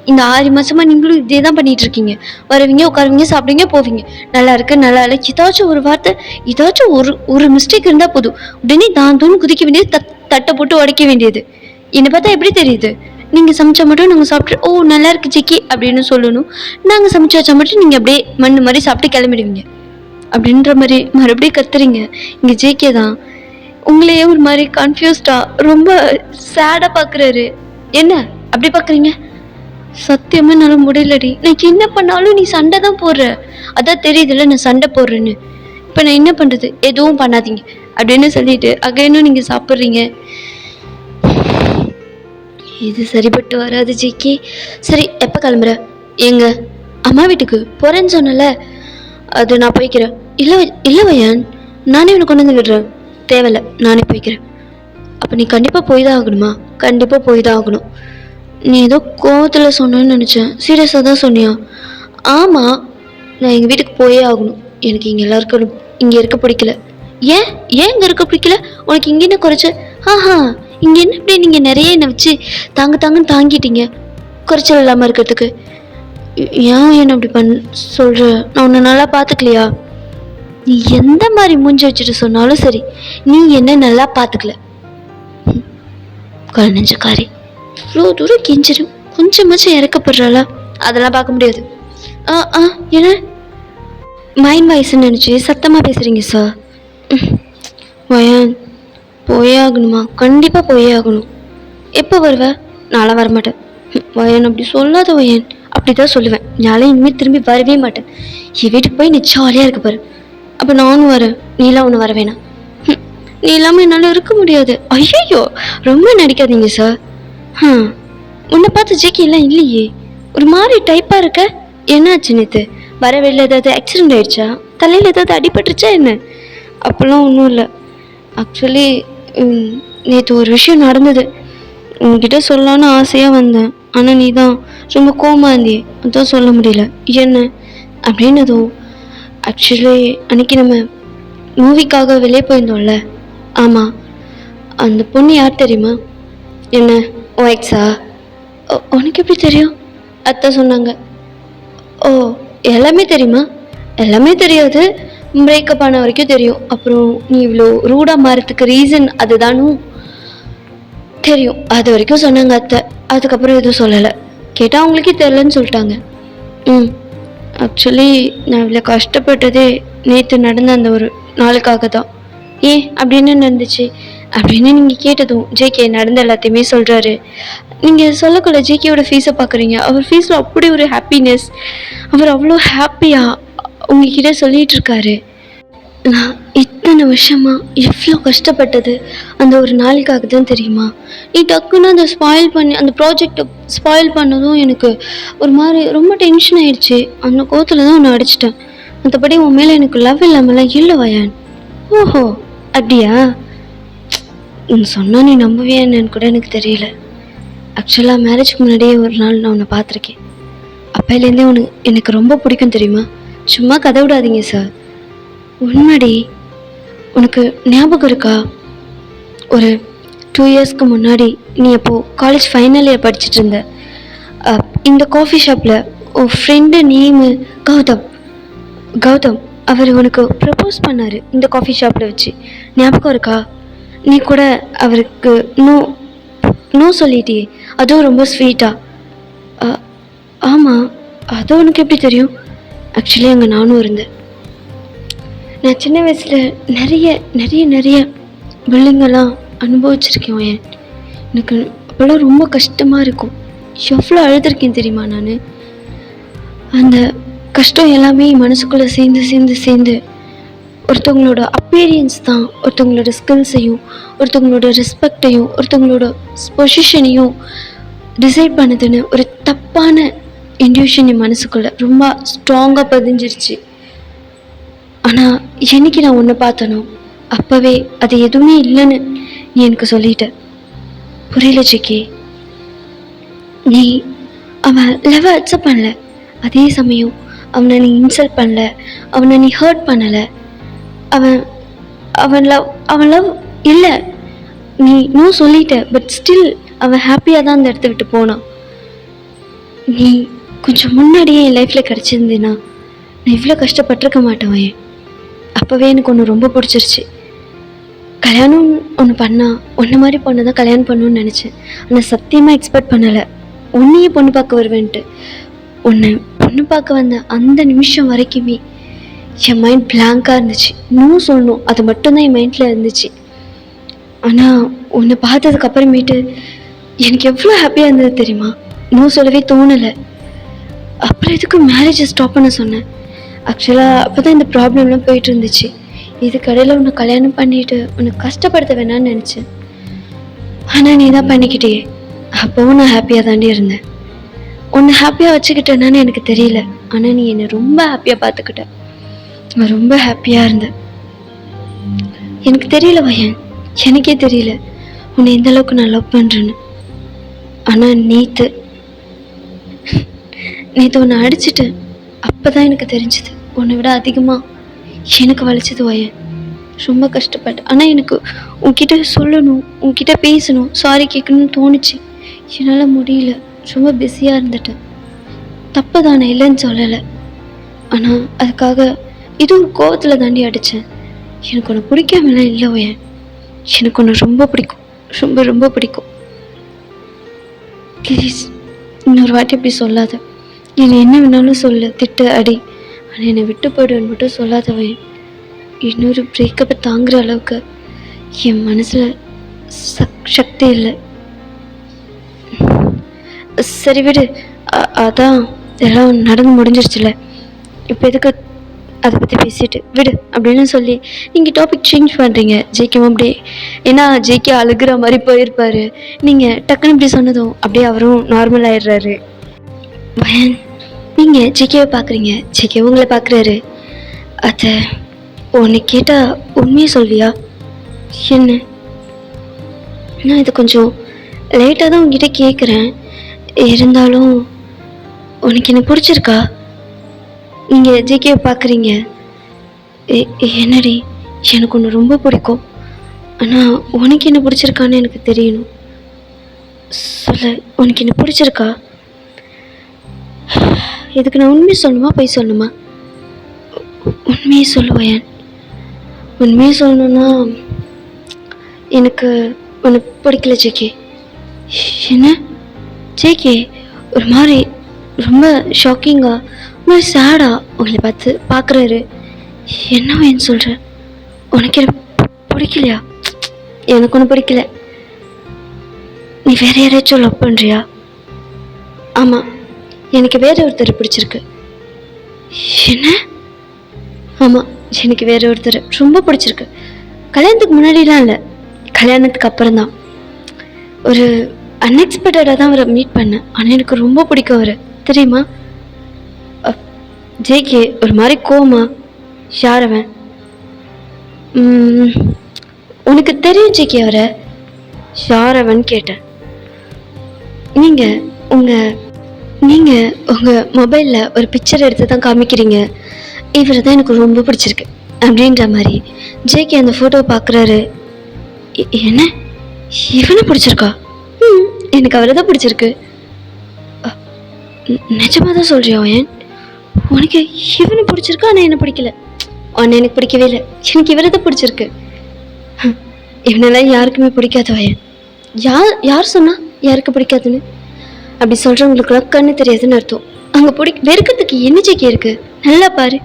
இந்த 6 மாதமாக நீங்களும் இதே தான் பண்ணிகிட்டு இருக்கீங்க. வருவீங்க, உட்காருவீங்க, சாப்பிடுவீங்க, போவீங்க. நல்லா இருக்கு, நல்லா இல்லை, ஏதாச்சும் ஒரு வார்த்தை, ஏதாச்சும் ஒரு மிஸ்டேக் இருந்தால் போதும் உடனே தான் தூன்னு குதிக்க வேண்டியது, தட்டை போட்டு உடைக்க வேண்டியது. என்னை பார்த்தா எப்படி தெரியுது? நீங்கள் சமைச்சா மட்டும் நாங்கள் சாப்பிட்டு ஓ நல்லா இருக்கு ஜிக்கி அப்படின்னு சொல்லணும். நாங்கள் சமைச்சு வச்சா மட்டும் நீங்கள் அப்படியே மண் மாதிரி சாப்பிட்டு கிளம்பிடுவீங்க அப்படின்ற மாதிரி மறுபடியும் கத்துறீங்க. இங்கே ஜேகே தான் உங்களையே ஒரு மாதிரி கன்ஃபியூஸ்டாக ரொம்ப சேடாக பார்க்குறாரு. என்ன அப்படி பார்க்குறீங்க? சத்தியமாக என்னால் முடியலடி, நான் என்ன பண்ணாலும் நீ சண்டை தான் போடுற, அதான் தெரியுதுல்ல நான் சண்டை போடுறேன்னு. இப்போ நான் என்ன பண்ணுறது? எதுவும் பண்ணாதீங்க அப்படின்னு சொல்லிட்டு அகைனும் நீங்கள் சாப்பிட்றீங்க. இது சரிப்பட்டு வராது ஜிக்கி. சரி, எப்போ கிளம்புற? எங்க அம்மா வீட்டுக்கு போகிறேன்னு சொன்னல, அது நான் போய்க்கிறேன். இல்லை இல்லை வயன், நானே உன்னை கொண்டு வந்து விடுறேன். தேவையில்ல, நானே போய்க்கிறேன். அப்போ நீ கண்டிப்பாக போய் தான் ஆகணுமா? கண்டிப்பாக போய் தான் ஆகணும். நீ ஏதோ கோவத்தில் சொன்னேன்னு நினச்சேன். சீரியஸாக தான் சொன்னியா? ஆமாம், நான் எங்கள் வீட்டுக்கு போயே ஆகணும். எனக்கு இங்கே எல்லாருக்கும் இங்கே இருக்க பிடிக்கல. ஏன் ஏன் இங்கே இருக்க பிடிக்கல? உனக்கு இங்கே என்ன குறைச்ச? ஆஹா, இங்கே என்ன இப்படி நீங்கள் நிறைய என்னை வச்சு தாங்கன்னு தாங்கிட்டீங்க குறைச்சல் இல்லாமல் இருக்கிறதுக்கு. ஏன் என்ன அப்படி சொல்கிற? நான் உன்னை நல்லா பார்த்துக்கலையா? நீ எந்த மாதிரி மூஞ்சி வச்சுட்டு சொன்னாலும் சரி, நீ என்ன நல்லா பார்த்துக்கல. குழந்தைஞ்சக்காரி இவ்வளோ தூரம் கெஞ்சிடும், கொஞ்சமாச்சும் இறக்கப்படுறாளா? அதெல்லாம் பார்க்க முடியாது. என்ன மைண்ட் வாய்ஸ்ன்னு நினச்சி சத்தமாக பேசுகிறீங்க சார். வயன், போயே ஆகணுமா? கண்டிப்பாக போயே ஆகணும். எப்போ வருவ? நான்லாம் வரமாட்டேன். வயன், அப்படி சொல்லாத வயன். அப்படி தான் சொல்லுவேன். நாளை இனிமேல் திரும்பி வரவே மாட்டேன். என் வீட்டுக்கு போய் நீ ஜாலியாக இருக்க பாரு. அப்போ நானும் வரேன். நீலாம் ஒன்று வர வேணாம். நீ இல்லாமல் என்னால் இருக்க முடியாது. ஐயோ, ரொம்ப நடிக்காதீங்க சார். உன்னை பார்த்து ஜேக்கி எல்லாம் இல்லையே, ஒரு மாதிரி டைப்பாக இருக்க. என்னாச்சு நேற்று? வர வெளியில் ஏதாவது ஆக்சிடெண்ட் ஆயிடுச்சா? தலையில் ஏதாவது அடிபட்டுருச்சா என்ன? அப்போல்லாம் ஒன்றும் இல்லை. ஆக்சுவலி நேற்று ஒரு விஷயம் நடந்தது. உங்ககிட்ட சொல்லலான்னு ஆசையாக வந்தேன். ஆனால் நீ தான் ரொம்ப கோவமா இருந்தியே, அதான் சொல்ல முடியல. என்ன அப்படின்னதும், ஆக்சுவலி அன்றைக்கி நம்ம மூவிக்காக வெளியே போயிருந்தோம்ல. ஆமாம், அந்த பொண்ணு யார் தெரியுமா? என்ன ஒய்க்ஸா? உனக்கு எப்படி தெரியும்? அத்தை சொன்னாங்க. ஓ, எல்லாமே தெரியுமா? எல்லாமே தெரியாது, பிரேக்கப் ஆன வரைக்கும் தெரியும். அப்புறம் நீ இவ்வளோ ரூடாக மாறதுக்கு ரீசன் அதுதானும் தெரியும். அது வரைக்கும் சொன்னாங்க அத்தை. அதுக்கப்புறம் எதுவும் சொல்லலை. கேட்டால் அவங்களுக்கே தெரிலன்னு சொல்லிட்டாங்க. ஆக்சுவலி நான் இவ்வளோ கஷ்டப்பட்டதே நேற்று நடந்த அந்த ஒரு நாளுக்காக தான். ஏன் அப்படின்னு நடந்துச்சு அப்படின்னு நீங்கள் கேட்டதும் ஜேகே நடந்த எல்லாத்தையுமே சொல்கிறாரு. நீங்கள் சொல்லக்குள்ள ஜேகேயோட ஃபீஸை பார்க்குறீங்க. அவர் ஃபீஸில் அப்படி ஒரு ஹாப்பினஸ். அவர் அவ்வளோ ஹாப்பியாக உங்ககிட்ட சொல்லிகிட்டு இருக்காரு. நான் இத்தனை வருஷமாக எவ்வளோ கஷ்டப்பட்டது அந்த ஒரு நாளுக்காக தான் தெரியுமா? நீ டக்குன்னு அந்த அந்த ப்ராஜெக்டை ஸ்பாயில் பண்ணதும் எனக்கு ஒரு மாதிரி ரொம்ப டென்ஷன் ஆயிடுச்சு. அந்த கோவத்தில் தான் உன்னை அடிச்சிட்டேன். மற்றபடி உன் மேலே எனக்கு லவ் இல்லாமலாம் இல்லை வயான். ஓஹோ, அப்படியா? சொன்னால் நீ நம்புவியான்னு கூட எனக்கு தெரியல. ஆக்சுவலாக மேரேஜ்க்கு முன்னாடியே ஒரு நாள் நான் உன்னை பார்த்துருக்கேன். அப்போலேருந்தே எனக்கு ரொம்ப பிடிக்கும் தெரியுமா? சும்மா கதை விடாதீங்க சார். உண்மைடி, உனக்கு ஞாபகம் இருக்கா? ஒரு 2 இயர்ஸ்க்கு முன்னாடி நீ அப்போது காலேஜ் ஃபைனல் இயர் படிச்சுட்டு இருந்த. இந்த காஃபி ஷாப்பில் உன் ஃப்ரெண்டு நேமு கௌதம் அவர் உனக்கு ப்ரப்போஸ் பண்ணார் இந்த காஃபி ஷாப்பில் வச்சு. ஞாபகம் இருக்கா? நீ கூட அவருக்கு நோ சொல்லிட்டியே, அதுவும் ரொம்ப ஸ்வீட்டாக. ஆமாம், அது உனக்கு எப்படி தெரியும்? ஆக்சுவலி அங்கே நானும் இருந்தேன். நான் சின்ன வயசில் நிறைய நிறைய நிறைய பில்டிங்கெல்லாம் அனுபவிச்சிருக்கேன். எனக்கு அப்போல்லாம் ரொம்ப கஷ்டமாக இருக்கும். எவ்வளோ அழுதுருக்கேன் தெரியுமா நான்? அந்த கஷ்டம் எல்லாமே மனசுக்குள்ளே சேர்ந்து ஒருத்தவங்களோட அப்பீரியன்ஸ் தான் ஒருத்தவங்களோட ஸ்கில்ஸையும் ஒருத்தவங்களோட ரெஸ்பெக்டையும் ஒருத்தவங்களோட பொசிஷனையும் டிசைட் பண்ணுதுன்னு ஒரு தப்பான இன்ட்யூஷன் என் மனசுக்குள்ளே ரொம்ப ஸ்ட்ராங்காக பதிஞ்சிருச்சு. ஆனால் என்னைக்கு நான் ஒன்று பார்த்தனோ அப்போவே அது எதுவுமே இல்லைன்னு நீ எனக்கு சொல்லிட்ட. புரியல ஜிக்கி. நீ அவன் லவ் அக்செப்ட் பண்ணல, அதே சமயம் அவனை நீ இன்சல்ட் பண்ணல, அவனை நீ ஹர்ட் பண்ணலை. அவன் லவ் இல்லை, நீ நோ சொல்லிட்ட. பட் ஸ்டில் அவன் ஹாப்பியாக தான் அந்த இடத்த விட்டு போனான். நீ கொஞ்சம் முன்னாடியே என் லைஃப்பில் கிடச்சிருந்தேன்னா நான் இவ்வளோ கஷ்டப்பட்டிருக்க மாட்டேன். அப்போவே எனக்கு ஒன்று ரொம்ப பிடிச்சிருச்சு. கல்யாணம் ஒன்று பண்ணா ஒன்று மாதிரி பொண்ணு தான் கல்யாணம் பண்ணணும்னு நினச்சேன். ஆனால் சத்தியமாக எக்ஸ்பெக்ட் பண்ணலை உன்னையே பொண்ணு பார்க்க வருவேன்ட்டு. உன்னை பொண்ணு பார்க்க வந்த அந்த நிமிஷம் வரைக்குமே என் மைண்ட் பிளாங்காக இருந்துச்சு. இன்னும் சொல்லணும், அது மட்டும்தான் என் மைண்டில் இருந்துச்சு. ஆனால் உன்னை பார்த்ததுக்கு அப்புறமேட்டு எனக்கு எவ்வளோ ஹாப்பியாக இருந்தது தெரியுமா? இன்னும் சொல்லவே தோணலை. அப்புறம் எதுக்கு மேரேஜை ஸ்டாப் பண்ண சொன்னேன்? ஆக்சுவலாக அப்போ தான் இந்த ப்ராப்ளம்லாம் போயிட்டு இருந்துச்சு. இது கடையில் உன்னை கல்யாணம் பண்ணிட்டு உன்னை கஷ்டப்படுத்த வேணான்னு நினச்சேன். ஆனால் நீ தான் பண்ணிக்கிட்டே. அப்போவும் நான் ஹாப்பியாக தாண்டி இருந்தேன். உன்னை ஹாப்பியாக வச்சுக்கிட்டேன்னு எனக்கு தெரியல. ஆனால் நீ என்னை ரொம்ப ஹாப்பியாக பார்த்துக்கிட்ட. நான் ரொம்ப ஹாப்பியாக இருந்தேன். எனக்கு தெரியல வயன், எனக்கே தெரியல உன்னை எந்த அளவுக்கு நான் லவ் பண்ணுறேன்னு. ஆனால் நேற்று உன்னை அடிச்சிட்டேன். அப்போ தான் எனக்கு தெரிஞ்சுது உன்னை விட அதிகமாக எனக்கு வலிச்சது வயன். ரொம்ப கஷ்டப்பட்டேன். ஆனால் எனக்கு உன்கிட்ட சொல்லணும், உன்கிட்ட பேசணும், சாரி கேட்கணும்னு தோணுச்சு. என்னால் முடியல. ரொம்ப பிஸியாக இருந்துட்டேன். தப்பு தானே, இல்லைன்னு சொல்லலை. ஆனால் அதுக்காக இது ஒரு கோவத்தில் தாண்டி அடித்தேன். எனக்கு ஒன்று பிடிக்காமலாம் இல்லை வயன். எனக்கு ஒன்று ரொம்ப பிடிக்கும், ரொம்ப ரொம்ப பிடிக்கும். ப்ளீஸ் இன்னொரு வாட்டி இப்படி சொல்லாத. என்னை என்ன வேணாலும் சொல்லு, திட்டு, அடி. ஆனால் என்னை விட்டு போயிடுவேன்னு மட்டும் சொல்லாதவன். இன்னொரு பிரேக்கப்பை தாங்குற அளவுக்கு என் மனசில் சக்தி இல்லை. சரி விடு, அதான் எல்லாம் நடந்து முடிஞ்சிருச்சுல, இப்போ எதுக்கு அதை பற்றி பேசிட்டு விடு அப்படின்னு சொல்லி நீங்கள் டாபிக் சேஞ்ச் பண்ணுறீங்க. ஜேகேவும் அப்படியே, ஏன்னா ஜேகே அழுகிற மாதிரி போயிருப்பார். நீங்கள் டக்குன்னு இப்படி சொன்னதும் அப்படியே அவரும் நார்மல் ஆயிடுறாரு. பயன், நீங்கள் ஜேகேவை பார்க்குறீங்க, ஜேகே உங்களை பார்க்குறாரு. அதை உன்னை கேட்டால் உண்மையை சொல்வியா? என்ன? நான் இது கொஞ்சம் லேட்டாக தான் உங்ககிட்ட கேட்குறேன். இருந்தாலும் உனக்கு என்ன பிடிச்சிருக்கா? நீங்கள் ஜேகேவை பார்க்குறீங்க. என்னடி, எனக்கு ஒன்று ரொம்ப பிடிக்கும். ஆனால் உனக்கு என்ன பிடிச்சிருக்கான்னு எனக்கு தெரியணும். சொல்ல, உனக்கு என்ன பிடிச்சிருக்கா? இதுக்கு நான் உண்மையை சொல்லணுமா போய் சொல்லணுமா? உண்மையை சொல்லுவேன். உண்மையை சொல்லணுன்னா எனக்கு உனக்கு பிடிக்கல ஜேகே. என்ன ஜேகே? ஒரு மாதிரி ரொம்ப ஷாக்கிங்காக, ஒரு மாதிரி சேடாக உங்களை பார்க்குறாரு. என்ன வேணும் சொல்கிற? உனக்கு எனக்கு பிடிக்கலையா? எனக்கு ஒன்றும் பிடிக்கல. நீ வேற யாராச்சும் லவ் பண்ணுறியா? ஆமாம், எனக்கு வேற ஒருத்தர் பிடிச்சிருக்கு. என்ன? ஆமாம், எனக்கு வேற ஒருத்தர் ரொம்ப பிடிச்சிருக்கு. கல்யாணத்துக்கு முன்னாடிலாம் இல்லை, கல்யாணத்துக்கு அப்புறம் தான். ஒரு அன்எக்ஸ்பெக்டடாக தான் அவரை மீட் பண்ணேன். ஆனால் எனக்கு ரொம்ப பிடிக்கும் அவரை, தெரியுமா? ஜேகே ஒரு மாதிரி கோமா. யார் அவன்? உனக்கு தெரியும் ஜேகே அவரை? யார் அவன் கேட்டேன். நீங்கள் உங்கள் மொபைலில் ஒரு பிக்சர் எடுத்து தான் காமிக்கிறீங்க. இவரை தான் எனக்கு ரொம்ப பிடிச்சிருக்கு அப்படின்ற மாதிரி ஜேகே அந்த ஃபோட்டோ பார்க்குறாரு. என்ன, இவனை பிடிச்சிருக்கா? எனக்கு அவரை தான் பிடிச்சிருக்கு. நிஜமாக தான் சொல்கிறியா ஏன்? உனக்கு இவனை பிடிச்சிருக்கு, ஆனால் என்ன பிடிக்கல. ஆனால் எனக்கு பிடிக்கவே இல்லை, எனக்கு இவரை தான் பிடிச்சிருக்கு. இவனெல்லாம் யாருக்குமே பிடிக்காத வயன். யார் சொன்னா யாருக்கு பிடிக்காதுன்னு? அப்படி சொல்கிறவங்களுக்குலாம் கண்ணு தெரியாதுன்னு அர்த்தம். அங்கே வெறுக்கிறதுக்கு என்ன ஜேகே இருக்குது? நல்லா பாரு,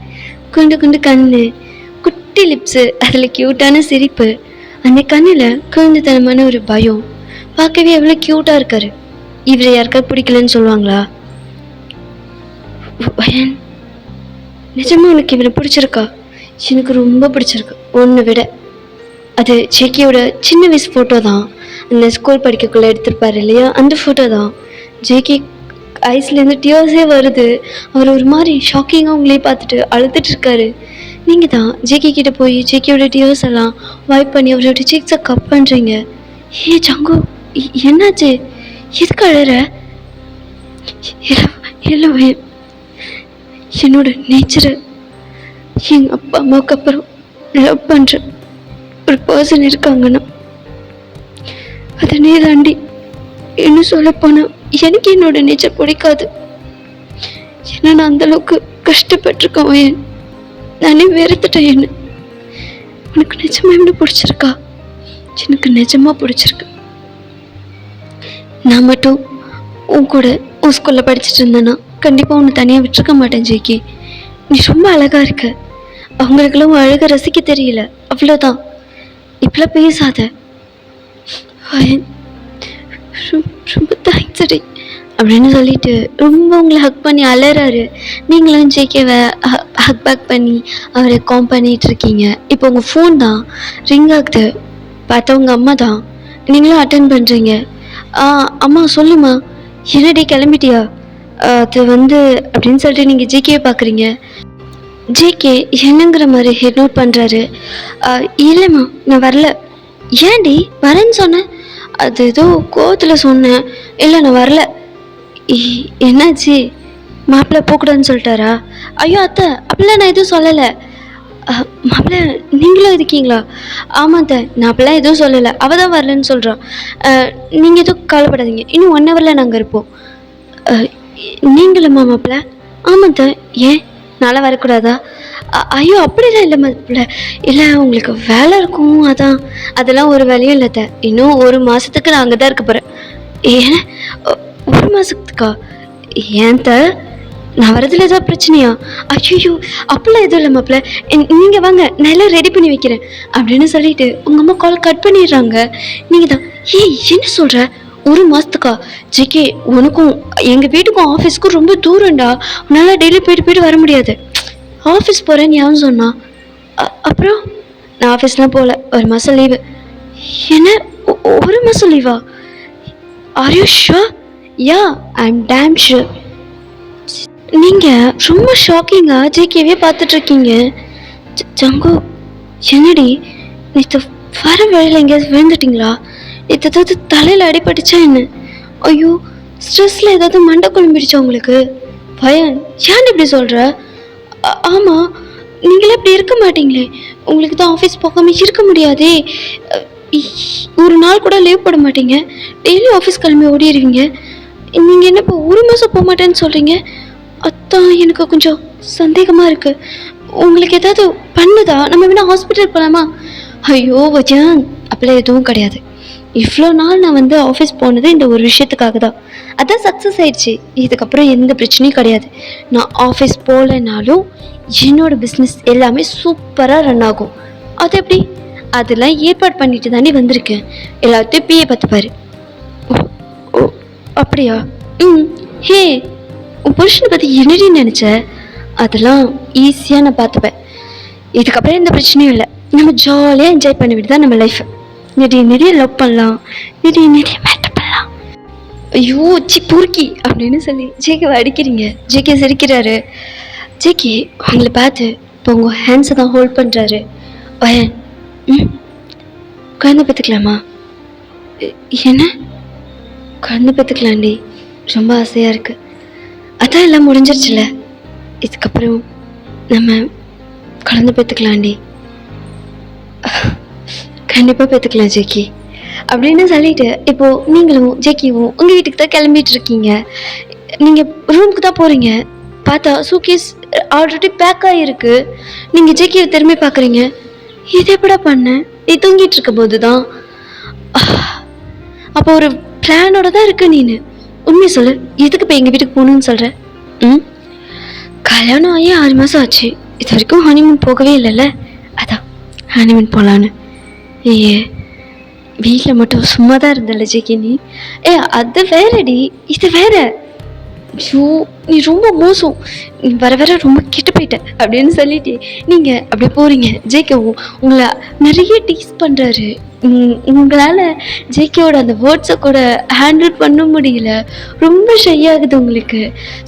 குண்டு குண்டு கண்ணு, குட்டி லிப்ஸு, அதில் க்யூட்டான சிரிப்பு, அந்த கண்ணில் குழந்தைத்தனமான ஒரு பயம். பார்க்கவே எவ்வளோ க்யூட்டாக இருக்காரு. இவரை யாருக்காவது பிடிக்கலன்னு சொல்லுவாங்களா? வயன், நிஜமாக உனக்கு இவரை பிடிச்சிருக்கா? எனக்கு ரொம்ப பிடிச்சிருக்கு. ஒன்றை விட அது ஜேகேயோட சின்ன வயசு ஃபோட்டோ தான். அந்த ஸ்கூல் படிக்கக்குள்ளே எடுத்திருப்பாரு இல்லையா, அந்த ஃபோட்டோ தான். ஜேகே ஐஸ்லேருந்து டியர்ஸே வருது. அவர் ஒரு மாதிரி ஷாக்கிங்காக உங்களே பார்த்துட்டு அழுதுட்டு இருக்காரு. நீங்கள் தான் ஜேகே கிட்ட போய் ஜேகேயோட டியர்ஸ் எல்லாம் வைப் பண்ணி அவரோட சீக்ஸை கப் பண்ணுறீங்க. ஏ ஜங்கு, என்னாச்சு? எதுக்கு அழற? இல்லை, என்னோட நேச்சரை எங்கள் அப்பா அம்மாவுக்கு அப்புறம் லவ் பண்ணுற ஒரு பர்சன் இருக்காங்கன்னா அதை நீ தாண்டி. இன்னும் சொல்ல போனால் எனக்கு என்னோட நேச்சர் பிடிக்காது. ஏன்னா நான் அந்தளவுக்கு கஷ்டப்பட்டிருக்கேன் ஏன், நானே வெறுத்துட்டேன். என்ன உனக்கு நிஜமாக என்ன பிடிச்சிருக்கா? எனக்கு நிஜமாக பிடிச்சிருக்கு. நான் மட்டும் உன் கூட உன் ஸ்கூலில் படிச்சுட்டு இருந்தேன்னா கண்டிப்பாக உன்னை தனியாக விட்டுருக்க மாட்டேன் ஜேகே. நீ ரொம்ப அழகாக இருக்க. அவங்களுக்கெல்லாம் உன் அழகை ரசிக்க தெரியல, அவ்வளோதான். இப்பெல்லாம் பேசாத. ரொம்ப தேங்க்ஸ் அடி அப்படின்னு சொல்லிட்டு ரொம்ப உங்களை ஹக் பண்ணி அலறாரு. நீங்களும் ஜேகேவை ஹக் பேக் பண்ணி அவரை காம் பண்ணிகிட்டு இருக்கீங்க. இப்போ உங்கள் ஃபோன் தான் ரிங் ஆகுது. பார்த்தா உங்கள் அம்மா தான். நீங்களும் அட்டன் பண்ணுறீங்க. அம்மா சொல்லுமா. என்னடி கிளம்பிட்டியா? அது வந்து அப்படின்னு சொல்லிட்டு நீங்கள் ஜிகேவை பார்க்குறீங்க. ஜிகே என்னங்கிற மாதிரி ஹெட் நோட் பண்ணுறாரு. இல்லைம்மா நான் வரல. ஏன்டி வரேன்னு சொன்னேன்? அது ஏதோ கோவத்தில் சொன்னேன். இல்லை நான் வரல. என்னாச்சு? மாப்பிள்ளை போகக்கூடாதுன்னு சொல்லிட்டாரா? ஐயோ அத்தை, அப்படிலாம் நான் எதுவும் சொல்லலை. மாப்பிள்ளை நீங்களும் இருக்கீங்களா? ஆமாம் அத்தை, நான் அப்படிலாம் எதுவும் சொல்லலை. அவள் தான் வரலன்னு சொல்கிறான். நீங்கள் எதுவும் கவலைப்படாதீங்க, இன்னும் 1 ஹவரில் நாங்கள் இருப்போம். நீங்களும்மா மாப்பிள்ளை? ஆமாம் அத்தை. ஏன் நாளை வரக்கூடாதா? ஐயோ அப்படிலாம் இல்லை மாப்பிள்ளை. இல்லை உங்களுக்கு வேலை இருக்கும் அதான். அதெல்லாம் ஒரு வேலையும் இல்லை அத்தை. இன்னும் 1 மாதத்துக்கு நான் அங்கே தான் இருக்க போகிறேன். ஏன்னா 1 மாதத்துக்கா? ஏன் அத்தை, நான் வரதுல ஏதாவது பிரச்சனையா? ஐயோ அப்படிலாம் எதுவும் இல்லை மாப்பிள்ள, நீங்கள் வாங்க நான் எல்லாம் ரெடி பண்ணி வைக்கிறேன் அப்படின்னு சொல்லிட்டு உங்கள் அம்மா கால் கட் பண்ணிடுறாங்க. நீங்கள் தான் என்ன சொல்கிற? 1 மாதத்துக்கா? ஜிகே உனக்கும் எங்கள் வீட்டுக்கும் ஆஃபீஸ்க்கும் ரொம்ப தூரம்டா. உன்னால் டெய்லி போயிட்டு வர முடியாது. ஆஃபீஸ் போகிறேன்னு யாரும் சொன்னா? அப்புறம் நான் ஆஃபீஸ்லாம் போகல. 1 மாதம் லீவு. என்ன 1 மாதம் லீவா? Are you sure? Yeah I am dam sure. நீங்கள் ரொம்ப ஷாக்கிங்காக ஜேகேவே பார்த்துட்ருக்கீங்க. ஜங்கு என்னடி நேற்று வர வழியில் எங்கேயாவது விழுந்துட்டிங்களா? நேற்று ஏதாவது தலையில் அடிபட்டுச்சா என்ன? ஐயோ ஸ்ட்ரெஸ்ஸில் ஏதாவது மண்டை குழம்பிடுச்சா உங்களுக்கு? பயன் ஏன் இப்படி சொல்கிற? ஆமாம், நீங்களே இப்படி இருக்க மாட்டீங்களே. உங்களுக்கு தான் ஆஃபீஸ் போகாமல் இருக்க முடியாதே. 1 நாள் கூட லீவ் போட மாட்டீங்க. டெய்லி ஆஃபீஸ் கிளம்பி ஓடிடுவீங்க. நீங்கள் என்ன இப்போ 1 மாதம் போக மாட்டேன்னு சொல்கிறீங்க? அதான் எனக்கு கொஞ்சம் சந்தேகமாக இருக்குது. உங்களுக்கு ஏதாவது பண்ணுதா? நம்ம வேணால் ஹாஸ்பிட்டல் போகலாமா? ஐயோ வஜன், அப்படிலாம் எதுவும் கிடையாது. இவ்வளோ நாள் நான் வந்து ஆஃபீஸ் போனது இந்த ஒரு விஷயத்துக்காக தான். அதான் சக்ஸஸ் ஆயிடுச்சு. இதுக்கப்புறம் எந்த பிரச்சனையும் கிடையாது. நான் ஆஃபீஸ் போகலைனாலும் என்னோடய பிஸ்னஸ் எல்லாமே சூப்பராக ரன் ஆகும். அது எப்படி? அதெல்லாம் ஏற்பாடு பண்ணிட்டு தானே வந்திருக்கேன். எல்லாத்தையும் பிஏ பார்த்துப்பாரு. ஓ அப்படியா? ஹே, உன் புருஷனை பற்றி என்னடி நினச்ச? அதெல்லாம் ஈஸியாக நான் பார்த்துப்பேன். இதுக்கப்புறம் எந்த பிரச்சனையும் இல்லை. நம்ம ஜாலியாக என்ஜாய் பண்ணிவிட்டு தான் நம்ம லைஃப். நிறைய லவ் பண்ணலாம், நிறைய மேட்டர் பண்ணலாம். ஐயோ சி பொறுக்கி அப்படின்னு சொல்லி ஜேகேவை அடிக்கிறீங்க. ஜேகே சிரிக்கிறாரு. ஜேகே உங்களை பார்த்து இப்போ உங்கள் ஹேண்ட்ஸை தான் ஹோல்ட் பண்ணுறாரு. வயன் குழந்தை பெற்றுக்கலாமா? என்ன குழந்தை பெற்றுக்கலாண்டி? ரொம்ப ஆசையாக இருக்குது. அதான் எல்லாம் முடிஞ்சிருச்சுல. இதுக்கப்புறம் நம்ம குழந்தை பெற்றுக்கலாண்டி. கண்டிப்பாக பெற்றுக்கலாம் ஜேகே அப்படின்னு சொல்லிட்டு இப்போது நீங்களும் ஜேகேவும் உங்கள் வீட்டுக்கு தான் கிளம்பிட்டு இருக்கீங்க. நீங்கள் ரூமுக்கு தான் போகிறீங்க. பார்த்தா சூட்கேஸ் ஆல்ரெடி பேக் ஆகிருக்கு. நீங்கள் ஜேகேவை திரும்பி பார்க்குறீங்க. இது எப்படா பண்ணேன்? நீ தூங்கிட்டு இருக்கும் போது தான். அப்போ ஒரு பிளானோட தான் இருக்கு. நீனு உண்மையை சொல்லு, எதுக்கு இப்போ எங்கள் வீட்டுக்கு போகணுன்னு சொல்கிற? கல்யாணம் ஆகி 6 மாதம் ஆச்சு. இது வரைக்கும் ஹனிமூன் போகவே இல்லைல்ல. அதான் ஹனிமூன் போகலான்னு. வீட்டில் மட்டும் சும்மா தான் இருந்தல ஜேகே நீ. அது வேறடி, இது வேற. ஐயோ நீ ரொம்ப மோசம், நீ வர வர ரொம்ப கெட்டு போயிட்ட அப்படின்னு சொல்லிட்டு நீங்கள் அப்படி போகிறீங்க. ஜேகேவும் உங்களை நிறைய டீஸ் பண்ணுறாரு. உங்களால் ஜேகேவோட அந்த வேர்ட்ஸை கூட ஹேண்டில் பண்ண முடியல. ரொம்ப ஷை ஆகுது உங்களுக்கு.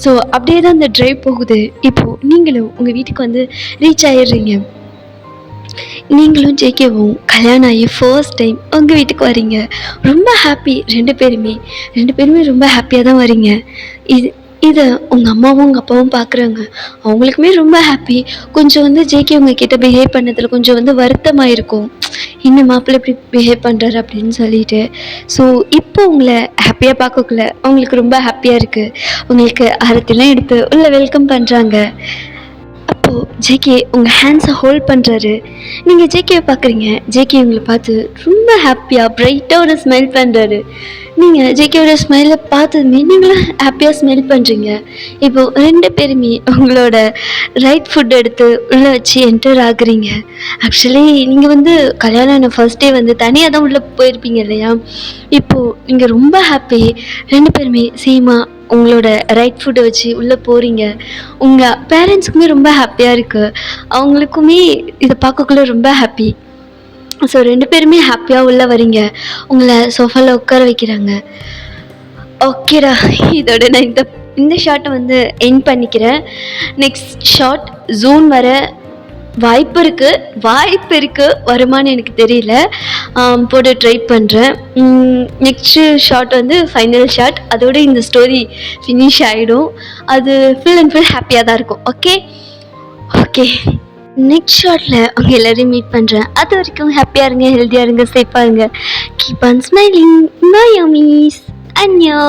ஸோ அப்படியே தான் அந்த ட்ரைவ் போகுது. இப்போது நீங்களும் உங்கள் வீட்டுக்கு வந்து ரீச் ஆகிடுறீங்க. நீங்களும் ஜேகேவும் கல்யாணம் ஆகி ஃபர்ஸ்ட் டைம் உங்கள் வீட்டுக்கு வரீங்க. ரொம்ப ஹாப்பி. ரெண்டு பேருமே ரொம்ப ஹாப்பியாக தான் வரீங்க. இதை உங்கள் அம்மாவும் உங்கள் அப்பாவும் பார்க்குறாங்க. அவங்களுக்குமே ரொம்ப ஹாப்பி. கொஞ்சம் வந்து ஜேகே உங்ககிட்ட பிஹேவ் பண்ணதில் கொஞ்சம் வந்து வருத்தமாக இருக்கும். இன்னும் மாப்பிள்ளை இப்படி பிஹேவ் பண்ணுறாரு அப்படின்னு சொல்லிட்டு. ஸோ இப்போ உங்களை ஹாப்பியாக பார்க்கக்குள்ள அவங்களுக்கு ரொம்ப ஹாப்பியாக இருக்குது. உங்களுக்கு அரத்திலாம் எடுத்து உள்ளே வெல்கம் பண்ணுறாங்க. அப்போது ஜேகே உங்கள் ஹேண்ட்ஸை ஹோல்ட் பண்ணுறாரு. நீங்கள் ஜேகேவை பார்க்குறீங்க. ஜேகே உங்களை பார்த்து ரொம்ப ஹாப்பியாக ப்ரைட்டாக ஒரு ஸ்மைல் பண்ணுறாரு. நீங்கள் ஜேகேவோட ஸ்மைலை பார்த்ததுமே நீங்களும் ஹாப்பியாக ஸ்மெல் பண்ணுறீங்க. இப்போது 2 பேருமே உங்களோட ரைட் ஃபுட் எடுத்து உள்ளே வச்சு என்டர் ஆகுறீங்க. ஆக்சுவலி நீங்கள் வந்து கல்யாணம் ஆன ஃபர்ஸ்ட் டே வந்து தனியாக தான் உள்ளே போயிருப்பீங்க இல்லையா? இப்போது நீங்கள் ரொம்ப ஹாப்பி. 2 பேருமே சேமாக உங்களோட ரைட் ஃபுட்டை வச்சு உள்ளே போகிறீங்க. உங்கள் பேரண்ட்ஸுக்குமே ரொம்ப ஹாப்பியாக இருக்குது. அவங்களுக்குமே இதை பார்க்கக்குள்ள ரொம்ப ஹாப்பி. ஸோ 2 பேருமே ஹாப்பியாக உள்ளே வரீங்க. உங்கள சோஃபால உட்கார வைக்கிறாங்க. ஓகேடா, இதோட நான் இந்த ஷாட்டை வந்து எண்ட் பண்ணிக்கிறேன். நெக்ஸ்ட் ஷாட் ஜூன் வர வாய்ப்பு இருக்கு, வருமான்னு எனக்கு தெரியல. போட ட்ரை பண்ணுறேன். நெக்ஸ்ட்டு ஷாட் வந்து ஃபைனல் ஷாட். அதோட இந்த ஸ்டோரி ஃபினிஷ் ஆகிடும். அது ஃபுல் அண்ட் ஃபுல் ஹாப்பியாக தான் இருக்கும். ஓகே ஓகே, நெக்ஸ்ட் ஷாட்டில் அவங்க எல்லோரையும் மீட் பண்ணுறேன். அது வரைக்கும் ஹாப்பியாக இருங்க, ஹெல்த்தியாக இருங்க, சேஃபாக இருங்க. Keep on smiling. பை யம்மிஸ். அன்யோ.